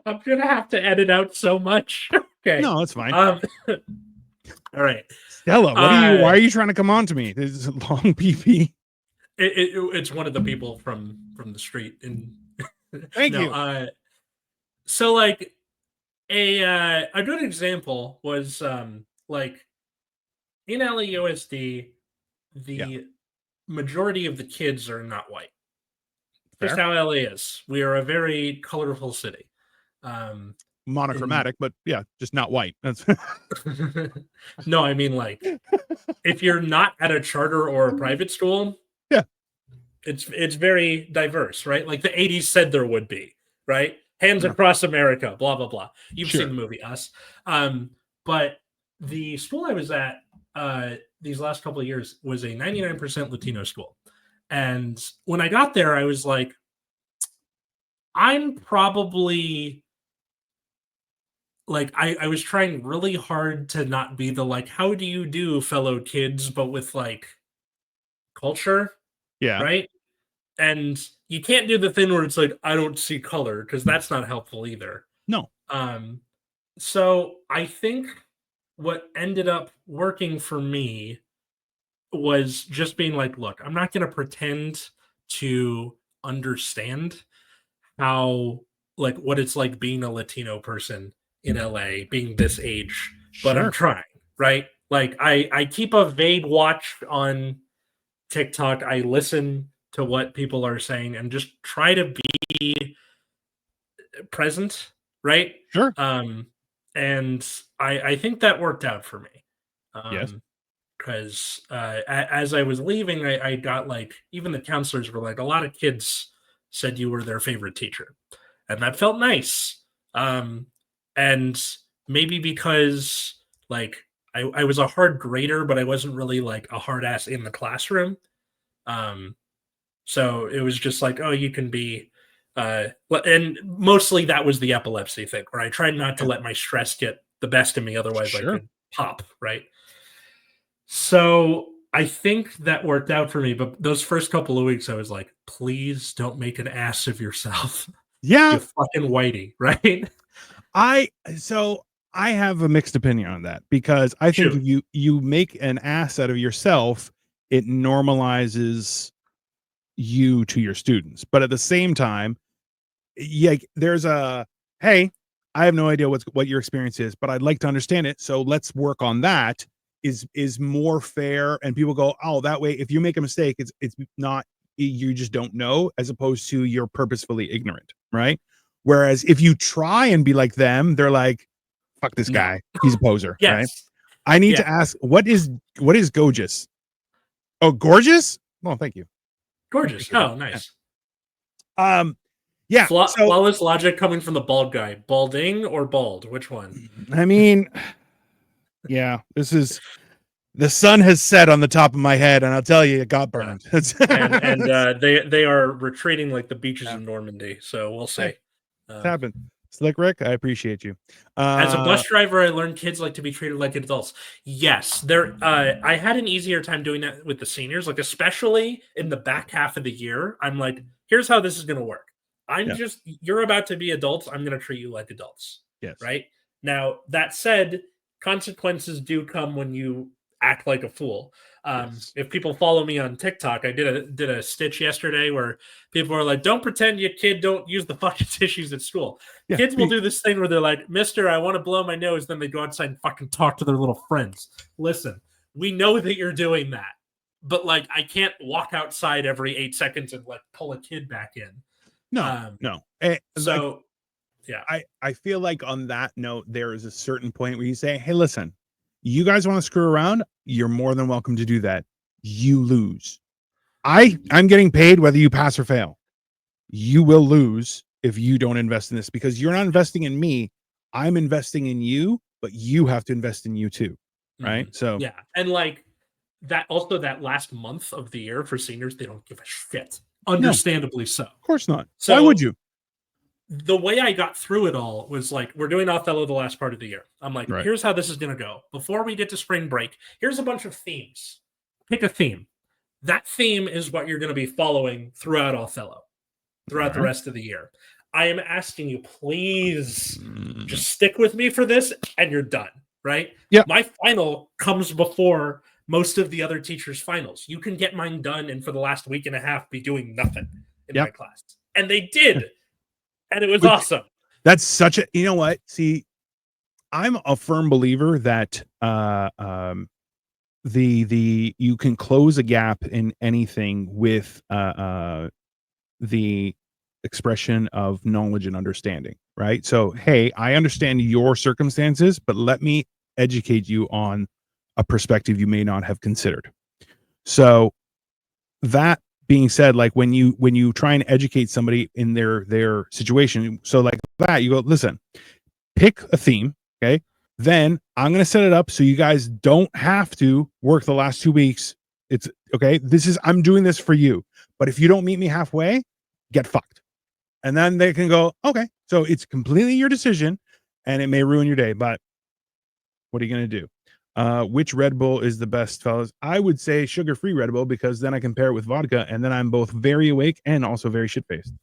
I'm gonna have to edit out so much. Okay. No, that's fine. Um. All right. Stella, why Uh. are you trying to come on to me? This is a long PP. It's one of the people from the street and Thank no. you. So like a good example was like in LAUSD, Yeah. the majority of the kids are not white. Just Fair. how LA is. We are a very colorful city. Um, monochromatic, but yeah, just not white. That's No, I mean, like, if you're not at a charter or a private school, yeah, it's very diverse, right? Like the 80s said there would be, right? Hands yeah, across America, blah blah blah. You've seen sure, the movie Us. But the school I was at these last couple of years was a 99% Latino school. And when I got there, I was like, I'm probably like I was trying really hard to not be the like, how do you do, fellow kids, but with like culture, yeah, right? And you can't do the thing where it's like, I don't see color, because that's not helpful either. no, Um, so I think what ended up working for me was just being like, look, I'm not going to pretend to understand how, like, what it's like being a Latino person in LA, being this age, but I'm sure, trying, right? Like, I keep a vague watch on TikTok. I listen to what people are saying and just try to be present, right? sure, Um, and I think that worked out for me. yes, Because as I was leaving, I got like, even the counselors were like, a lot of kids said you were their favorite teacher, and that felt nice. Um, and maybe because like I was a hard grader, but I wasn't really like a hard ass in the classroom. Um, so it was just like, oh, you can be, and mostly that was the epilepsy thing, where I tried not to yeah, let my stress get the best of me, otherwise I sure, could pop, right? So I think that worked out for me, but those first couple of weeks, I was like, please don't make an ass of yourself, yeah. you fucking whitey, right? I so I have a mixed opinion on that because I think Shoot. if you make an ass out of yourself, it normalizes you to your students. But at the same time, yeah, there's a hey, I have no idea what your experience is, but I'd like to understand it. So let's work on that. Is more fair, and people go, oh, that way. If you make a mistake, it's not you just don't know, as opposed to you're purposefully ignorant, right? Whereas if you try and be like them, they're like, fuck this No. guy, he's a poser, right? Yes. I need Yeah. to ask, what is gorgeous? Oh, gorgeous? Oh, thank you. I Gorgeous. appreciate that. Oh, Yeah. nice. Yeah. So Flawless logic coming from the bald guy. Balding or bald? Which one? I mean, yeah, this is the sun has set on the top of my head, and I'll tell you, it got Yeah. burned. And they are retreating like the beaches Yeah. of Normandy. So we'll Hey, see. it's Um, happened. Slick Rick, I appreciate you. as a bus driver, I learned kids like to be treated like adults. Yes, there. I had an easier time doing that with the seniors, like especially in the back half of the year. I'm like, here's how this is going to work. Yeah. You're about to be adults. I'm going to treat you like adults. Yes. Right now, that said, consequences do come when you act like a fool. Yes. If people follow me on TikTok, I did a stitch yesterday where people are like, "Don't pretend your kid don't use the fucking tissues at school." Yeah. Kids will do this thing where they're like, "Mister, I want to blow my nose." Then they go outside and fucking talk to their little friends. Listen, we know that you're doing that, but like, I can't walk outside every 8 seconds and like pull a kid back in. No, no. Like, So yeah, I feel like on that note, there is a certain point where you say, hey, listen, you guys want to screw around? You're more than welcome to do that. You lose. I'm getting paid whether you pass or fail. You will lose if you don't invest in this because you're not investing in me. I'm investing in you, but you have to invest in you too. Right. So, yeah, and like that. Also, that last month of the year for seniors, they don't give a shit. no, of Understandably so. course not. Why would So you? the way I got through it all was like, we're doing Othello the last part of the year. I'm like, Right. here's how this is going to go. Before we get to spring break, here's a bunch of themes. Pick a theme. That theme is what you're going to be following throughout Othello, throughout the Right. rest of the year. I am asking you, please Mm. just stick with me for this and you're done, right? Yeah. My final comes before most of the other teachers' finals. You can get mine done and for the last week and a half be doing nothing in my Yep. class. And they did. And it was Which, awesome. that's such a, you know what? See, I'm a firm believer that the you can close a gap in anything with the expression of knowledge and understanding, right? So, hey, I understand your circumstances, but let me educate you on a perspective you may not have considered. So, that being said, like when you try and educate somebody in their situation, so like that, you go, listen, pick a theme, okay? Then I'm going to set it up so you guys don't have to work the last 2 weeks. It's okay. I'm doing this for you. But if you don't meet me halfway, get fucked. And then they can go, okay. So it's completely your decision and it may ruin your day. But what are you going to do? Which Red Bull is the best, fellas? I would say sugar-free Red Bull because then I can pair it with vodka and then I'm both very awake and also very shit-faced.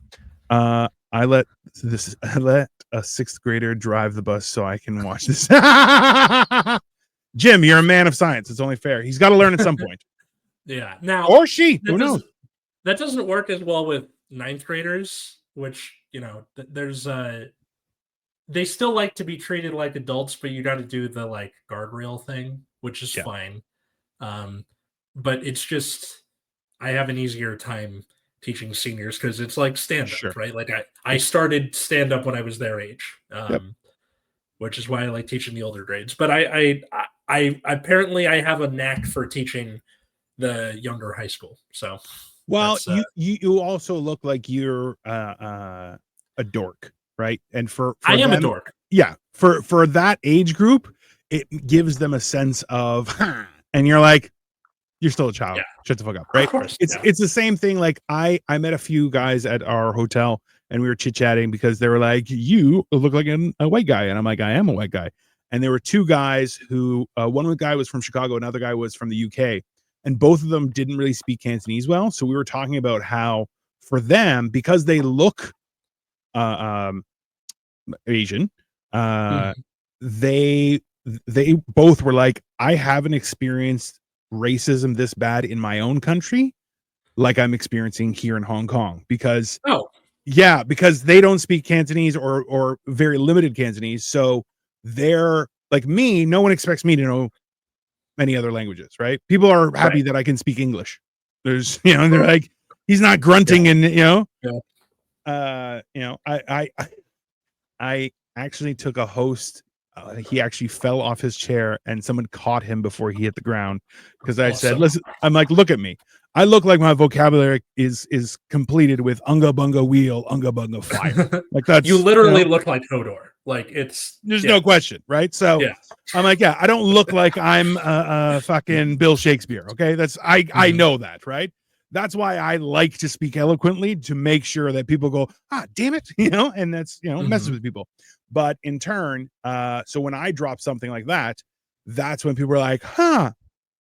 I let a sixth grader drive the bus so I can watch this. Jim, you're a man of science. It's only fair. He's got to learn at some point. Yeah. Now, or she. Who knows? That doesn't work as well with ninth graders, which, there's they still like to be treated like adults, but you got to do the like guardrail thing, which is fine. But it's just I have an easier time teaching seniors because it's like stand up, right? Like I started stand up when I was their age, which is why I like teaching the older grades. But I apparently I have a knack for teaching the younger high school. So well, you also look like you're a dork, right? And for I am them, a dork. Yeah, for that age group, it gives them a sense of, and you're like, you're still a child. Shut the fuck up, right? Of course, it's the same thing. Like I met a few guys at our hotel and we were chit chatting because they were like, you look like a white guy, and I'm like, I am a white guy. And there were two guys who one guy was from Chicago, another guy was from the UK, and both of them didn't really speak Cantonese well. So we were talking about how for them, because they look Asian, they both were like, I haven't experienced racism this bad in my own country like I'm experiencing here in Hong Kong because because they don't speak Cantonese or very limited Cantonese, so they're like me. No one expects me to know many other languages, right? People are happy that I can speak English. There's they're like, he's not grunting and I actually took a host. He actually fell off his chair and someone caught him before he hit the ground because I said, listen, I'm like, look at me. I look like my vocabulary is completed with unga bunga wheel, unga bunga fire. Like that's you literally look like Hodor. Like there's no question, right? So I'm like, I don't look like I'm fucking Bill Shakespeare. Okay. That's I know that, right? That's why I like to speak eloquently to make sure that people go, damn it, and that's messes with people. But in turn, so when I drop something like that, that's when people are like,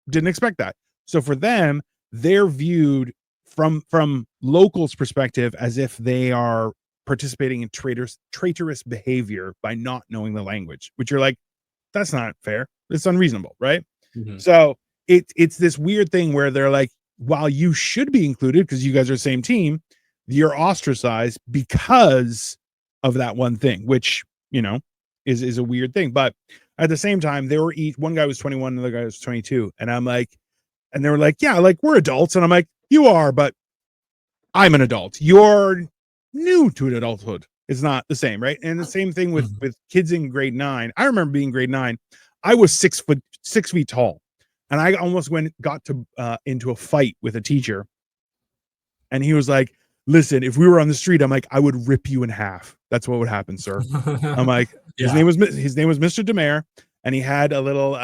didn't expect that. So for them, they're viewed from locals' perspective as if they are participating in traitorous behavior by not knowing the language, which you're like, that's not fair. It's unreasonable, right? So it's this weird thing where they're like, while you should be included because you guys are the same team, you're ostracized because of that one thing, which is a weird thing. But at the same time, they were one guy was 21, another guy was 22, and I'm like, and they were like, yeah, like we're adults, and I'm like, you are, but I'm an adult. You're new to an adulthood. It's not the same, right? And the same thing with kids in grade 9. I remember being grade 9. I was 6 feet tall, and I almost got into a fight with a teacher, and he was like, listen, if we were on the street, I'm like, I would rip you in half. That's what would happen, sir. I'm like, his name was Mr. Demare, and he had a little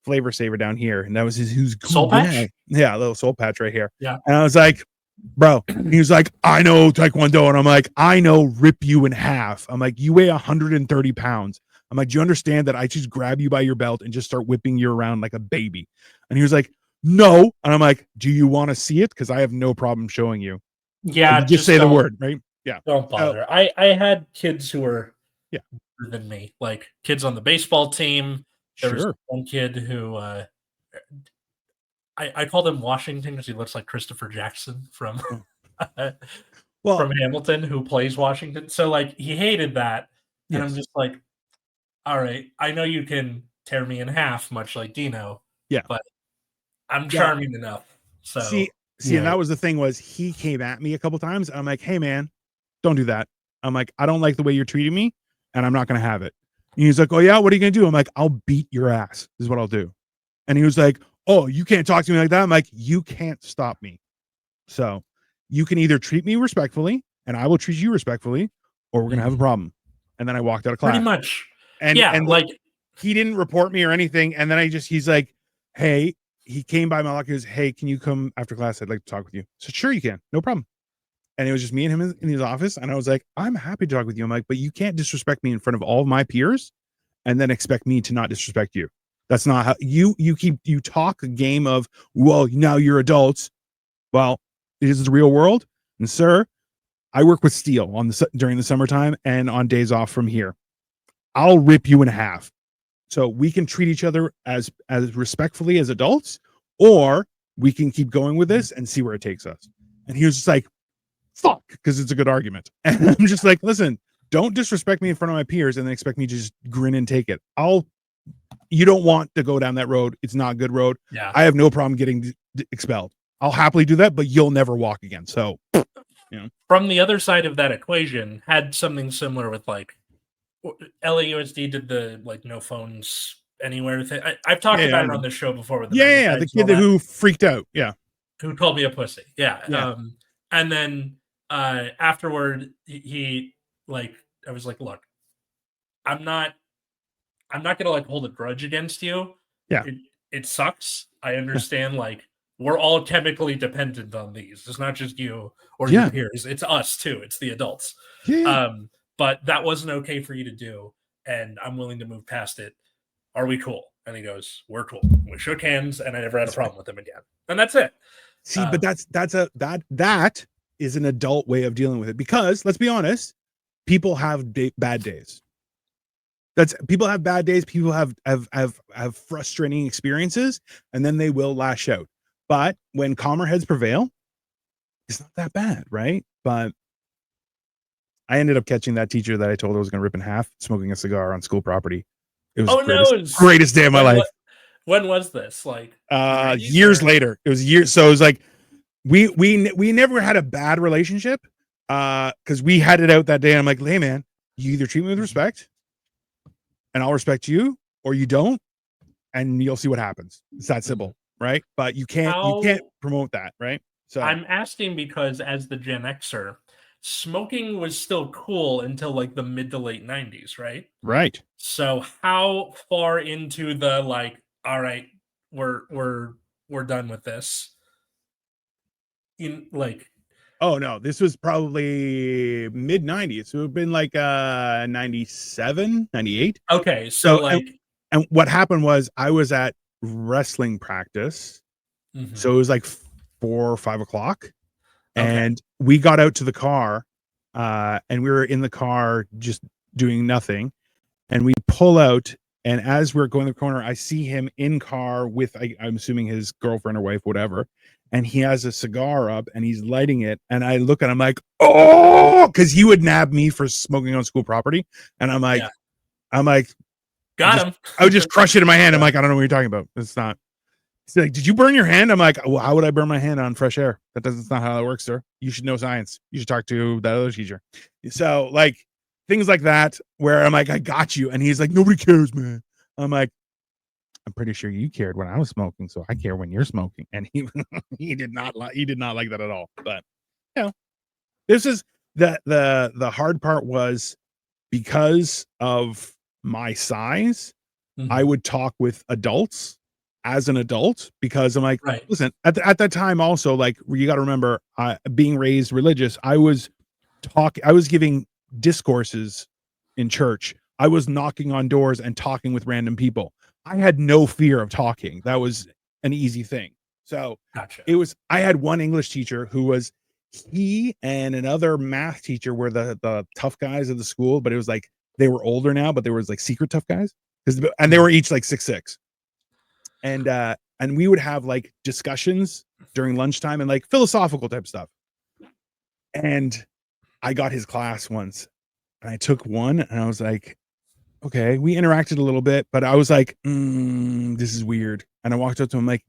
flavor saver down here, and that was his soul patch. Yeah, a little soul patch right here. Yeah, and I was like, bro, he was like, I know Taekwondo, and I'm like, I know rip you in half. I'm like, you weigh 130 pounds. I'm like, do you understand that I just grab you by your belt and just start whipping you around like a baby? And he was like, no. And I'm like, do you want to see it? Because I have no problem showing you. Yeah, just say the word, right? Yeah, don't bother. I had kids who were better than me, like kids on the baseball team. There was one kid who I called him Washington because he looks like Christopher Jackson from from Hamilton, who plays Washington. So like he hated that, and I'm just like, all right, I know you can tear me in half, much like Dino. But I'm charming enough. So see, and that was the thing, was he came at me a couple times. I'm like, hey man, don't do that. I'm like, I don't like the way you're treating me, and I'm not gonna have it. And he's like, oh yeah, what are you gonna do? I'm like, I'll beat your ass, is what I'll do. And he was like, oh, you can't talk to me like that. I'm like, you can't stop me. So you can either treat me respectfully, and I will treat you respectfully, or we're gonna have a problem. And then I walked out of Pretty class. much. And Yeah, like he didn't report me or anything. And then he's like, hey, he came by my locker. He goes, hey, can you come after class? I'd like to talk with you. So sure, you can, no problem. And it was just me and him in his office. And I was like, I'm happy to talk with you. I'm like, but you can't disrespect me in front of all of my peers and then expect me to not disrespect you. That's not how you talk a game of, well, now you're adults. Well, it is the real world. And sir, I work with steel during the summertime and on days off from here. I'll rip you in half. So we can treat each other as respectfully as adults, or we can keep going with this and see where it takes us. And he was just like, fuck, because it's a good argument. And I'm just like, listen, don't disrespect me in front of my peers and then expect me to just grin and take it. You don't want to go down that road. It's not a good road. Yeah. I have no problem getting expelled. I'll happily do that, but you'll never walk again. So, From the other side of that equation, had something similar with like LAUSD did the like no phones anywhere thing. I've talked about it on this show before with the the kid who freaked out. Yeah. Who called me a pussy. Yeah. Yeah. And then afterward he like, I was like, look, I'm not gonna like hold a grudge against you. Yeah. It sucks. I understand like we're all chemically dependent on these. It's not just you or your peers. It's us too. It's the adults. Yeah. But that wasn't okay for you to do, and I'm willing to move past it. Are we cool? And he goes, we're cool. We shook hands, and I never had a problem with him again. And that's it. See, but that is an adult way of dealing with it, because let's be honest, people have bad days. People have bad days. People have frustrating experiences, and then they will lash out. But when calmer heads prevail, it's not that bad, right? But I ended up catching that teacher that I told I was going to rip in half, smoking a cigar on school property. It was greatest day of my life. When was this? Like years later. It was years. So it was like we never had a bad relationship because we had it out that day. And I'm like, hey man, you either treat me with respect and I'll respect you, or you don't, and you'll see what happens. It's that simple, right? But you can't promote that, right? So I'm asking because as the Gen Xer, smoking was still cool until like the mid to late 90s, right? Right. So how far into the like, all right, we're done with this? Oh no, this was probably mid 90s. So it would have been like 97, 98. Okay, so like and what happened was I was at wrestling practice. Mm-hmm. So it was like 4 or 5 o'clock. And we got out to the car, and we were in the car just doing nothing. And we pull out, and as we're going the corner, I see him in car with, I'm assuming his girlfriend or wife, whatever. And he has a cigar up and he's lighting it. And I look at him like, oh, because he would nab me for smoking on school property. And I'm like, got him. I would just crush it in my hand. I'm like, I don't know what you're talking about. It's not. He's like, did you burn your hand? I'm like, well, how would I burn my hand on fresh air? That's not how that works, sir. You should know science. You should talk to that other teacher. So like things like that, where I'm like, I got you. And he's like, nobody cares, man. I'm like, I'm pretty sure you cared when I was smoking, so I care when you're smoking. And he did not like that at all. But this is the hard part was because of my size, I would talk with adults as an adult, because I'm like, listen, at that time also, like, you got to remember, being raised religious, I was giving discourses in church. I was knocking on doors and talking with random people. I had no fear of talking. That was an easy thing. So I had one English teacher who was, he and another math teacher were the tough guys of the school, but it was like, they were older now, but there was like secret tough guys, and they were each like 6'6". And we would have like discussions during lunchtime and like philosophical type stuff. And I got his class once and I took one and I was like, okay, we interacted a little bit, but I was like, this is weird. And I walked up to him like,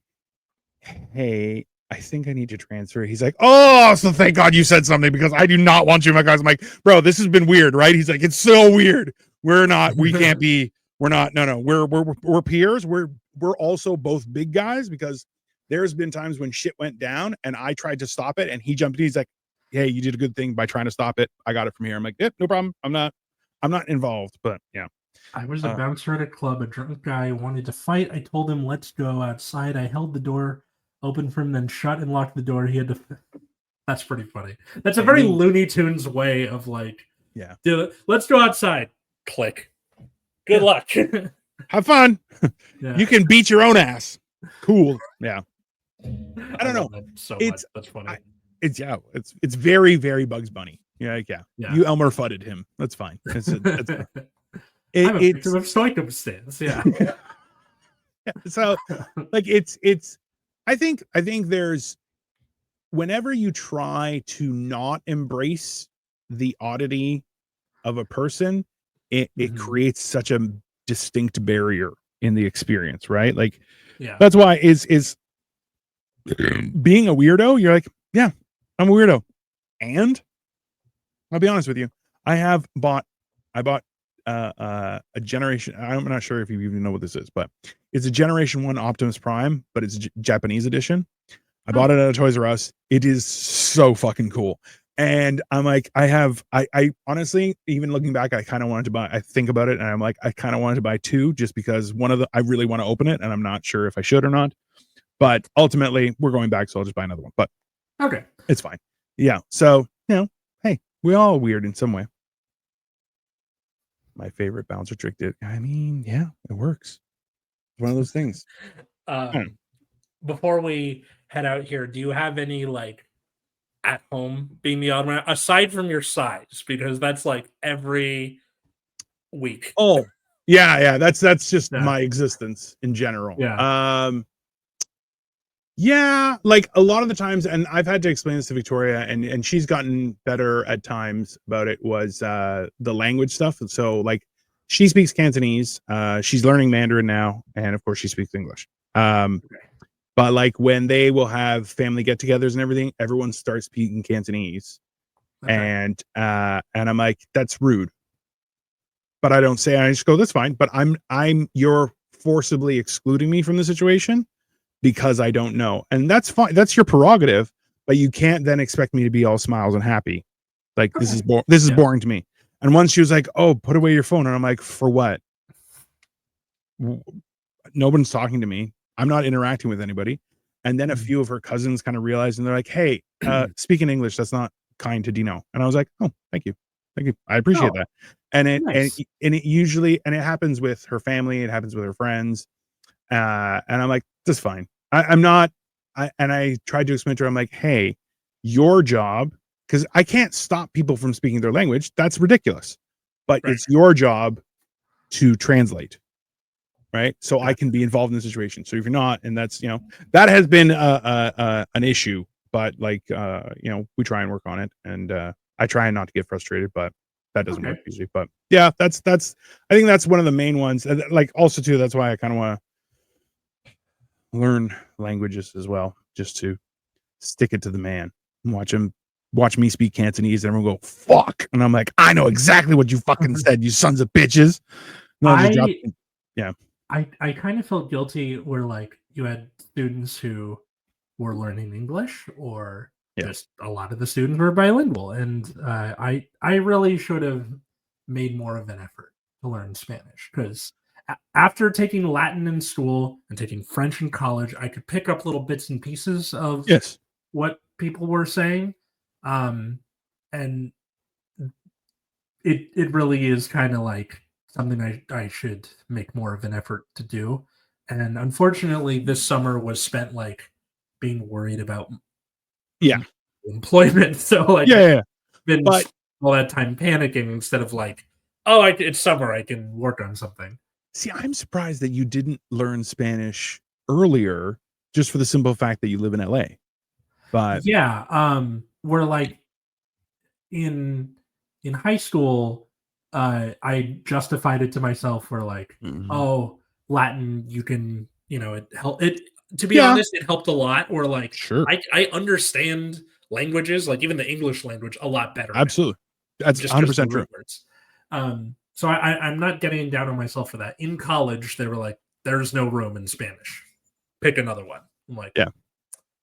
hey, I think I need to transfer. He's like, oh, so thank God you said something because I do not want you in my class. I'm like, bro, this has been weird, right? He's like, it's so weird. We can't be, no, we're peers. We're also both big guys because there's been times when shit went down and I tried to stop it and he jumped in. He's like, hey, you did a good thing by trying to stop it. I got it from here. I'm like, yep, no problem. I'm not involved, but yeah. I was a bouncer at a club. A drunk guy wanted to fight. I told him, let's go outside. I held the door open for him, then shut and locked the door. He had to. That's pretty funny. That's a very Looney Tunes way of like, yeah, let's go outside. Click. Good luck. Have fun. Yeah. You can beat your own ass. Cool. Yeah. I don't know. So much. That's funny. It's very, very Bugs Bunny. Yeah. You Elmer Fudded him. That's fine. It's of circumstance. Yeah. Yeah. So like it's I think there's whenever you try to not embrace the oddity of a person, it creates such a distinct barrier in the experience, right? Like that's why is being a weirdo, you're like, yeah, I'm a weirdo. And I'll be honest with you, I bought a generation. I'm not sure if you even know what this is, but it's a Generation 1 Optimus Prime, but it's Japanese edition. I bought it at a Toys R Us. It is so fucking cool. And I'm like, I honestly, even looking back, I kind of wanted to buy, I think about it and I'm like, I kind of wanted to buy 2 just because I really want to open it and I'm not sure if I should or not. But ultimately we're going back, so I'll just buy another one. But okay, it's fine. Yeah. So, hey, we all weird in some way. My favorite bouncer trick it works. It's one of those things. Before we head out here, do you have any like at home being the odd man aside from your size? Because that's like every week. Oh, yeah. That's just my existence in general. Yeah. Yeah, like a lot of the times, and I've had to explain this to Victoria, and she's gotten better at times about it, was the language stuff. So like she speaks Cantonese, she's learning Mandarin now, and of course she speaks English. But like when they will have family get-togethers and everything, everyone starts speaking Cantonese. Okay. And I'm like, that's rude. But I don't say, I just go, that's fine. But you're forcibly excluding me from the situation because I don't know. And that's fine. That's your prerogative, but you can't then expect me to be all smiles and happy. Like this is boring to me. And once she was like, oh, put away your phone. And I'm like, for what? No one's talking to me. I'm not interacting with anybody. And then a few of her cousins kind of realized and they're like, hey, speaking English, that's not kind to Dino. And I was like, oh, thank you. I appreciate that. And it usually, and it happens with her family. It happens with her friends. And I'm like, that's fine. I'm not. I tried to explain to her, I'm like, hey, your job, because I can't stop people from speaking their language. That's ridiculous. But it's your job to translate. Right. So I can be involved in the situation. So if you're not, and that's, that has been an issue, but like, we try and work on it. And I try not to get frustrated, but that doesn't work usually. But yeah, I think that's one of the main ones. Like also too, that's why I kind of want to learn languages as well, just to stick it to the man and watch me speak Cantonese and everyone go, fuck. And I'm like, I know exactly what you fucking said, you sons of bitches. No, I kind of felt guilty where like you had students who were learning English or just a lot of the students were bilingual. And I really should have made more of an effort to learn Spanish because after taking Latin in school and taking French in college, I could pick up little bits and pieces of what people were saying. And it really is kind of like something I should make more of an effort to do. And unfortunately, this summer was spent like being worried about employment. So like been all that time panicking instead of like, oh, it's summer, I can work on something. See, I'm surprised that you didn't learn Spanish earlier just for the simple fact that you live in LA. But we're like in high school, I justified it to myself where like, oh, Latin, you can, it help it. to be honest, it helped a lot. Or like, Sure. I understand languages, like even the English language, a lot better. Absolutely. That's Just 100% the true. root words. So I'm not getting down on myself for that. In college, they were like, "There's no room in Spanish. Pick another one." I'm like, Yeah.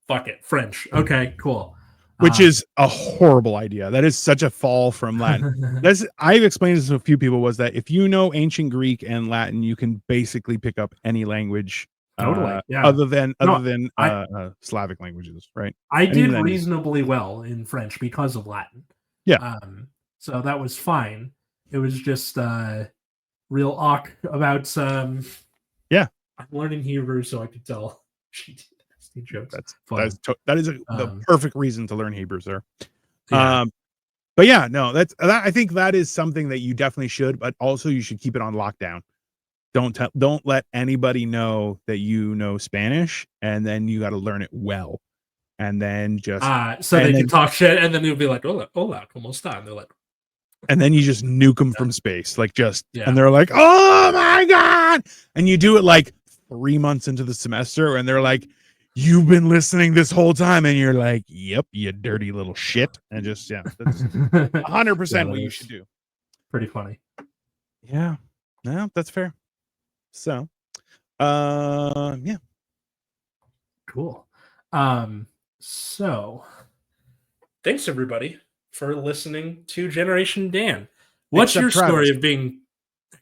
Fuck it, French. Okay, cool. Which is a horrible idea. That is such a fall from Latin. I've explained this to a few people, was that if you know ancient Greek and Latin, you can basically pick up any language totally, yeah. other than No, Slavic languages, right? I And did even then, reasonably well in French because of Latin. yeah. So that was fine. It was just real awk about yeah. I'm learning Hebrew so I could tell nasty jokes. That is the perfect reason to learn Hebrew, sir. Yeah. But yeah, no, I think that is something that you definitely should, but also you should keep it on lockdown. Don't let anybody know that you know Spanish, and then you got to learn it well, and then just so they can talk shit, and then they'll be like, "Hola, hola, cómo está?" And they're like, and then you just nuke them from space, like Yeah. and they're like, "Oh my god!" And you do it like 3 months into the semester, and they're like, "You've been listening this whole time," and you're like, "Yep, you dirty little shit," and just that's 100% what you should do. Pretty funny. Yeah, no, that's fair. So, yeah, cool. So thanks everybody for listening to Generation Dan. What's except your Travis. story of being,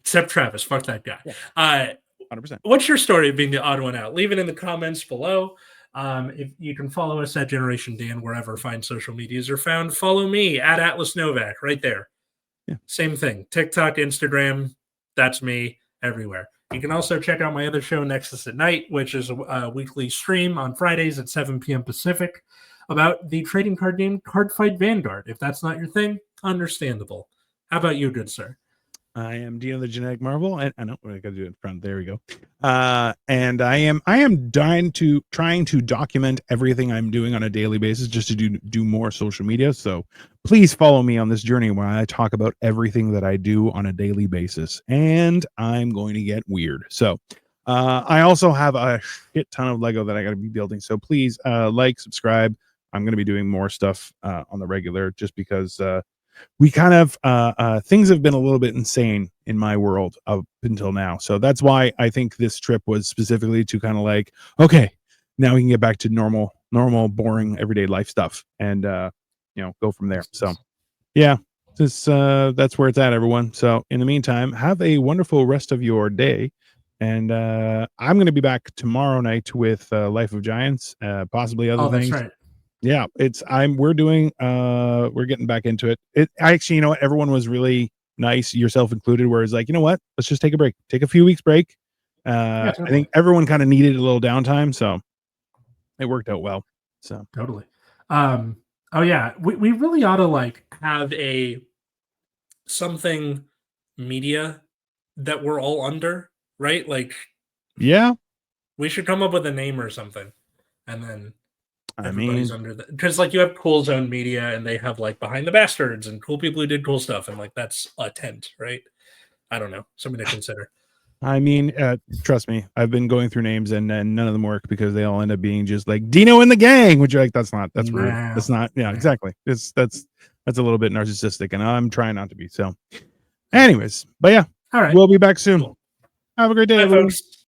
except Travis? Fuck that guy. Yeah. 100%. What's your story of being the odd one out? Leave it in the comments below. If you can follow us at Generation Dan wherever fine social medias are found. Follow me at Atlas Novack right there. Yeah. Same thing. TikTok, Instagram. That's me everywhere. You can also check out my other show, Nexus at Night, which is a weekly stream on Fridays at 7 p.m. Pacific about the trading card game Cardfight Vanguard. If that's not your thing, understandable. How about you, good sir? I am Dino the Genetic Marvel, and I know I got to do it in front. There we go. And I am trying to document everything I'm doing on a daily basis, just to do more social media. So please follow me on this journey where I talk about everything that I do on a daily basis, and I'm going to get weird. So I also have a shit ton of Lego that I got to be building. So please like, subscribe. I'm going to be doing more stuff on the regular, just because we kind of things have been a little bit insane in my world up until now. So that's why I think this trip was specifically to kind of like, okay, now we can get back to normal, boring, everyday life stuff, and go from there. So yeah, that's where it's at, everyone. So in the meantime, have a wonderful rest of your day. And I'm going to be back tomorrow night with Life of Giants, possibly other things. That's right. Yeah, we're getting back into it. Actually, you know what? Everyone was really nice, yourself included, where it's like, you know what? Let's just take a break. Take a few weeks break. Totally. I think everyone kind of needed a little downtime, so it worked out well. So totally. Oh yeah, we really ought to like have something media that we're all under, right? Like, yeah, we should come up with a name or something, and then everybody's under the, because like you have Cool Zone Media and they have like Behind the Bastards and cool people who did cool stuff, and like that's a tent, right? I don't know, something to consider. I mean, trust me, I've been going through names and none of them work because they all end up being just like Dino and the Gang, which you're like, that's rude. That's not, yeah, exactly. That's a little bit narcissistic, and I'm trying not to be. So anyways, but yeah, all right, we'll be back soon. Cool. Have a great day, bye, everyone. folks.